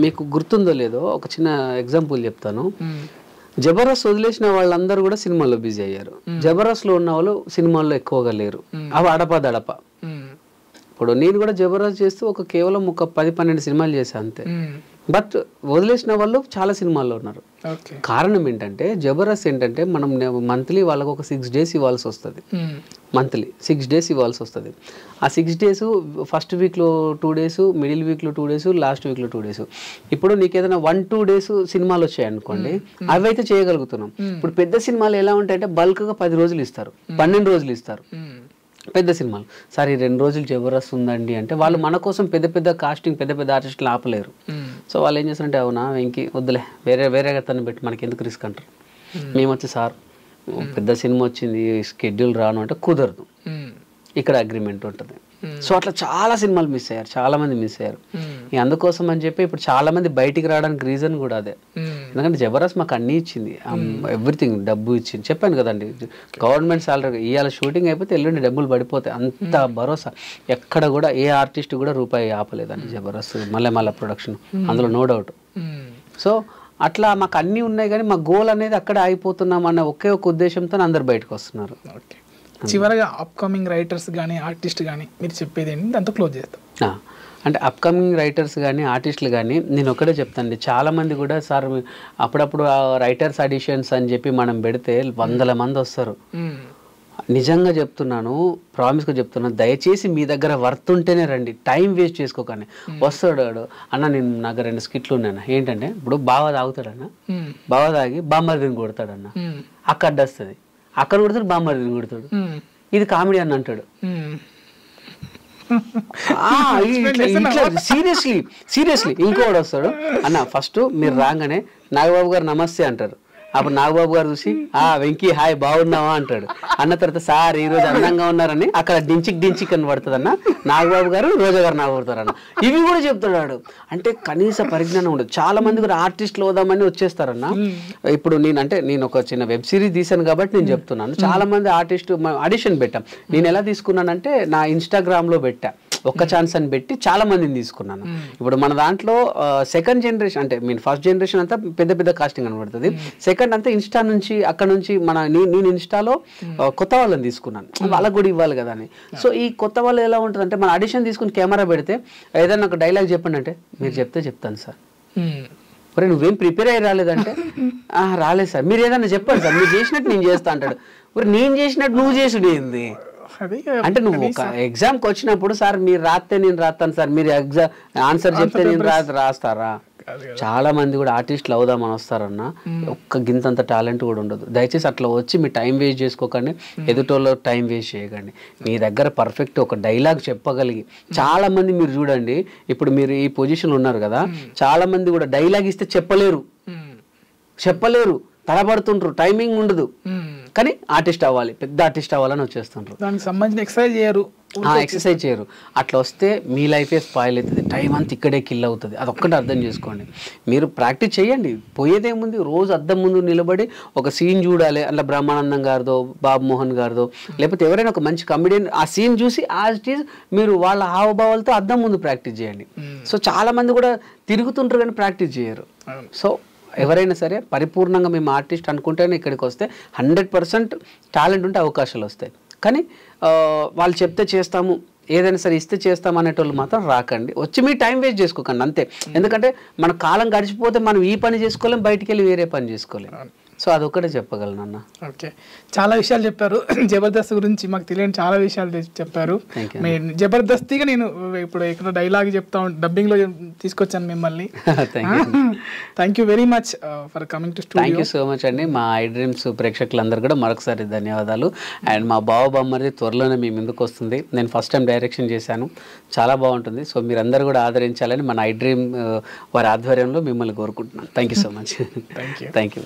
మీకు గుర్తుందో లేదో ఒక చిన్న ఎగ్జాంపుల్ చెప్తాను. జబర్దస్త్ వదిలేసిన వాళ్ళందరూ కూడా సినిమాల్లో బిజీ అయ్యారు. జబర్దస్త్లో ఉన్న వాళ్ళు సినిమాల్లో ఎక్కువగా లేరు. అవి అడపదడప. ఇప్పుడు నేను కూడా జబర్దస్త్ చేస్తూ కేవలం ఒక 10-12 సినిమాలు చేశాను అంతే. బట్ వదిలేసిన వాళ్ళు చాలా సినిమాల్లో ఉన్నారు. కారణం ఏంటంటే జబర్దస్త్ ఏంటంటే మనం మంత్లీ వాళ్ళకు ఒక 6 days ఇవ్వాల్సి వస్తుంది. మంత్లీ 6 days ఇవ్వాల్సి వస్తుంది. ఆ 6 days ఫస్ట్ వీక్లో 2 days, మిడిల్ వీక్లో 2 days, లాస్ట్ వీక్లో 2 days. ఇప్పుడు నీకు ఏదైనా 1-2 days సినిమాలు వచ్చాయి అనుకోండి, అవి అయితే చేయగలుగుతున్నాం. ఇప్పుడు పెద్ద సినిమాలు ఎలా ఉంటాయంటే బల్క్గా 10 రోజులు ఇస్తారు, 12 రోజులు ఇస్తారు పెద్ద సినిమాలు. సరే 2 రోజులు జబర్దస్త్ ఉందండి అంటే వాళ్ళు మన కోసం పెద్ద పెద్ద కాస్టింగ్, పెద్ద పెద్ద ఆర్టిస్టులు ఆపలేరు. సో వాళ్ళు ఏం చేస్తారంటే అవునా ఇంక వద్దులే వేరేగా తను పెట్టి మనకి ఎందుకు రిస్క్ అంటారు. మేము వచ్చి సార్ పెద్ద సినిమా వచ్చింది షెడ్యూల్ రాను అంటే కుదరదు, ఇక్కడ అగ్రిమెంట్ ఉంటుంది. సో అట్లా చాలా సినిమాలు మిస్ అయ్యారు, చాలా మంది మిస్ అయ్యారు. అందుకోసం అని చెప్పి ఇప్పుడు చాలా మంది బయటికి రావడానికి రీజన్ కూడా అదే. ఎందుకంటే జబర్దస్త్ మాకు అన్నీ ఇచ్చింది, ఎవ్రీథింగ్, డబ్బు ఇచ్చింది. చెప్పాను కదండి, గవర్నమెంట్ సాలరీ ఇవాళ షూటింగ్ అయిపోతే ఎల్లుండి డబ్బులు పడిపోతాయి, అంత భరోసా. ఎక్కడ కూడా ఏ ఆర్టిస్ట్ కూడా రూపాయి ఆపలేదండి జబర్దస్త్ మళ్ళీ ప్రొడక్షన్, అందులో నో డౌట్. సో అట్లా మాకు అన్నీ ఉన్నాయి, కానీ మా గోల్ అనేది అక్కడే ఆగిపోతున్నాం అన్న ఒకే ఒక ఉద్దేశంతో అందరు బయటకు వస్తున్నారు. ఓకే, చివరగా అప్కమింగ్ రైటర్స్ కానీ ఆర్టిస్ట్ కానీ మీరు చెప్పేది ఏంటి, దాంతో క్లోజ్ చేస్తాం. అంటే అప్కమింగ్ రైటర్స్ కానీ ఆర్టిస్టులు కానీ నేను ఒకటే చెప్తానండి, చాలామంది కూడా సార్ అప్పుడప్పుడు రైటర్స్ ఆడిషన్స్ అని చెప్పి మనం పెడితే 100 మంది వస్తారు. నిజంగా చెప్తున్నాను, ప్రామిస్గా చెప్తున్నాను, దయచేసి మీ దగ్గర వర్త్ ఉంటేనే రండి, టైం వేస్ట్ చేసుకోకండి. వస్తాడు అన్న, నా దగ్గర 2 స్కిట్లు ఉన్నాయన్న, ఏంటంటే ఇప్పుడు బావ తాగుతాడన్న, బావ తాగి బామ్మర్దిని కొడతాడన్న, అక్కడ వస్తుంది, అక్కడ కొడతాడు బామ్మర్దిని కొడతాడు, ఇది కామెడీ అని అంటాడు. సీరియస్లీ ఇంకోటి వస్తాడు, అన్న ఫస్ట్ మీరు రాగానే నాగబాబు గారు నమస్తే అంటారు. అప్పుడు నాగబాబు గారు చూసి వెంకీ హాయ్ బాగున్నావా అంటాడు. అన్న తర్వాత సార్ ఈ రోజు అందంగా ఉన్నారని అక్కడ డించిక్ అని పడుతుంది అన్న, నాగబాబు గారు రోజా గారు నవ్వుతారన్న, ఇవి కూడా చెప్తాడు. అంటే కనీస పరిజ్ఞానం ఉండదు. చాలా మంది కూడా ఆర్టిస్టులు అవుదామని వచ్చేస్తారన్న. ఇప్పుడు నేను ఒక చిన్న వెబ్ సిరీస్ తీసాను కాబట్టి నేను చెప్తున్నాను, చాలా మంది ఆర్టిస్టు ఆడిషన్ పెట్టాం. నేను ఎలా తీసుకున్నానంటే నా ఇన్స్టాగ్రామ్లో పెట్టా, ఒక్క ఛాన్స్ అని పెట్టి చాలా మందిని తీసుకున్నాను. ఇప్పుడు మన దాంట్లో సెకండ్ జనరేషన్ అంటే ఫస్ట్ జనరేషన్ అంతా పెద్ద కాస్టింగ్ కనబడుతుంది, సెకండ్ అంతా ఇన్స్టా నుంచి అక్కడ నుంచి నేను ఇన్స్టాలో కొత్త వాళ్ళని తీసుకున్నాను, వాళ్ళకు కూడా ఇవ్వాలి కదా అని. సో ఈ కొత్త వాళ్ళు ఎలా ఉంటుంది అంటే, మన ఆడిషన్ తీసుకుని కెమెరా పెడితే ఏదైనా ఒక డైలాగ్ చెప్పండి అంటే, మీరు చెప్తాను సార్. మరి నువ్వేం ప్రిపేర్ అయ్యి రాలేదంటే, రాలేదు సార్, మీరు ఏదైనా చెప్పండి సార్, మీరు చేసినట్టు నేను చేస్తా అంటాడు. మరి నేను చేసినట్టు నువ్వు చేసుడు ఏంది అంటే, నువ్వు ఒక ఎగ్జామ్కి వచ్చినప్పుడు సార్ మీరు రాస్తే నేను రాస్తాను సార్, మీరు ఎగ్జామ్ ఆన్సర్ చెప్తే నేను రాస్తారా? చాలా మంది కూడా ఆర్టిస్టులు అవుదామని వస్తారన్న, ఒక్క గింతంత టాలెంట్ కూడా ఉండదు. దయచేసి అట్లా వచ్చి మీ టైం వేస్ట్ చేసుకోకండి, ఎదుటోళ్ళ టైం వేస్ట్ చేయకండి. మీ దగ్గర పర్ఫెక్ట్ ఒక డైలాగ్ చెప్పగలిగి, చాలా మంది మీరు చూడండి, ఇప్పుడు మీరు ఈ పొజిషన్ ఉన్నారు కదా, చాలా మంది కూడా డైలాగ్ ఇస్తే చెప్పలేరు, తడబడుతుంటారు, టైమింగ్ ఉండదు. కానీ ఆర్టిస్ట్ అవ్వాలి, పెద్ద ఆర్టిస్ట్ అవ్వాలని వచ్చేస్తుంటారు, దానికి సంబంధించిన ఎక్సర్సైజ్ చేయరు. అట్లా వస్తే మీ లైఫే స్పాయిల్ అవుతుంది, టైం అంతా ఇక్కడే కిల్ అవుతుంది. అదొక్కటి అర్థం చేసుకోండి. మీరు ప్రాక్టీస్ చేయండి, పోయేదేముంది, రోజు అద్దం ముందు నిలబడి ఒక సీన్ చూడాలి, అట్లా బ్రహ్మానందం గారిదో బాబు మోహన్ గారిదో లేకపోతే ఎవరైనా ఒక మంచి కమెడియన్ ఆ సీన్ చూసి మీరు వాళ్ళ హావభావాలతో అద్దం ముందు ప్రాక్టీస్ చేయండి. సో చాలా మంది కూడా తిరుగుతుంటారు కానీ ప్రాక్టీస్ చేయరు. సో ఎవరైనా సరే పరిపూర్ణంగా మేము ఆర్టిస్ట్ అనుకుంటేనే ఇక్కడికి వస్తే 100% టాలెంట్ ఉంటే అవకాశాలు వస్తాయి. కానీ వాళ్ళు చెప్తే చేస్తాము, ఏదైనా సరే ఇస్తే చేస్తాం అనేటోళ్ళు మాత్రం రాకండి, వచ్చి మీ టైం వేస్ట్ చేసుకోకండి అంతే. ఎందుకంటే మన కాలం గడిచిపోతే మనం ఈ పని చేసుకోలేం, బయటికి వెళ్ళి వేరే పని చేసుకోలేం. సో అదొక్కటే చెప్పగలను అన్న. ఓకే, చాలా విషయాలు చెప్పారు జబర్దస్త్ గురించి, మాకు తెలియని చాలా విషయాలు చెప్పారు. జబర్దస్తిగా నేను ఇప్పుడు ఇక్కడ డైలాగ్ చెప్తా డబ్బింగ్లో తీసుకొచ్చాను మిమ్మల్ని. Thank you very much for coming to studio. Thank you so much అండి. మా ఐ డ్రీమ్స్ ప్రేక్షకులందరూ కూడా మరొకసారి ధన్యవాదాలు. అండ్ మా బావ బామ్మరిది త్వరలోనే మీ ముందుకు వస్తుంది. నేను ఫస్ట్ టైం డైరెక్షన్ చేశాను, చాలా బాగుంటుంది. సో మీరందరూ కూడా ఆదరించాలని మన ఐ డ్రీమ్ వారి ఆధ్వర్యంలో మిమ్మల్ని కోరుకుంటున్నాను. Thank you so much. Thank you.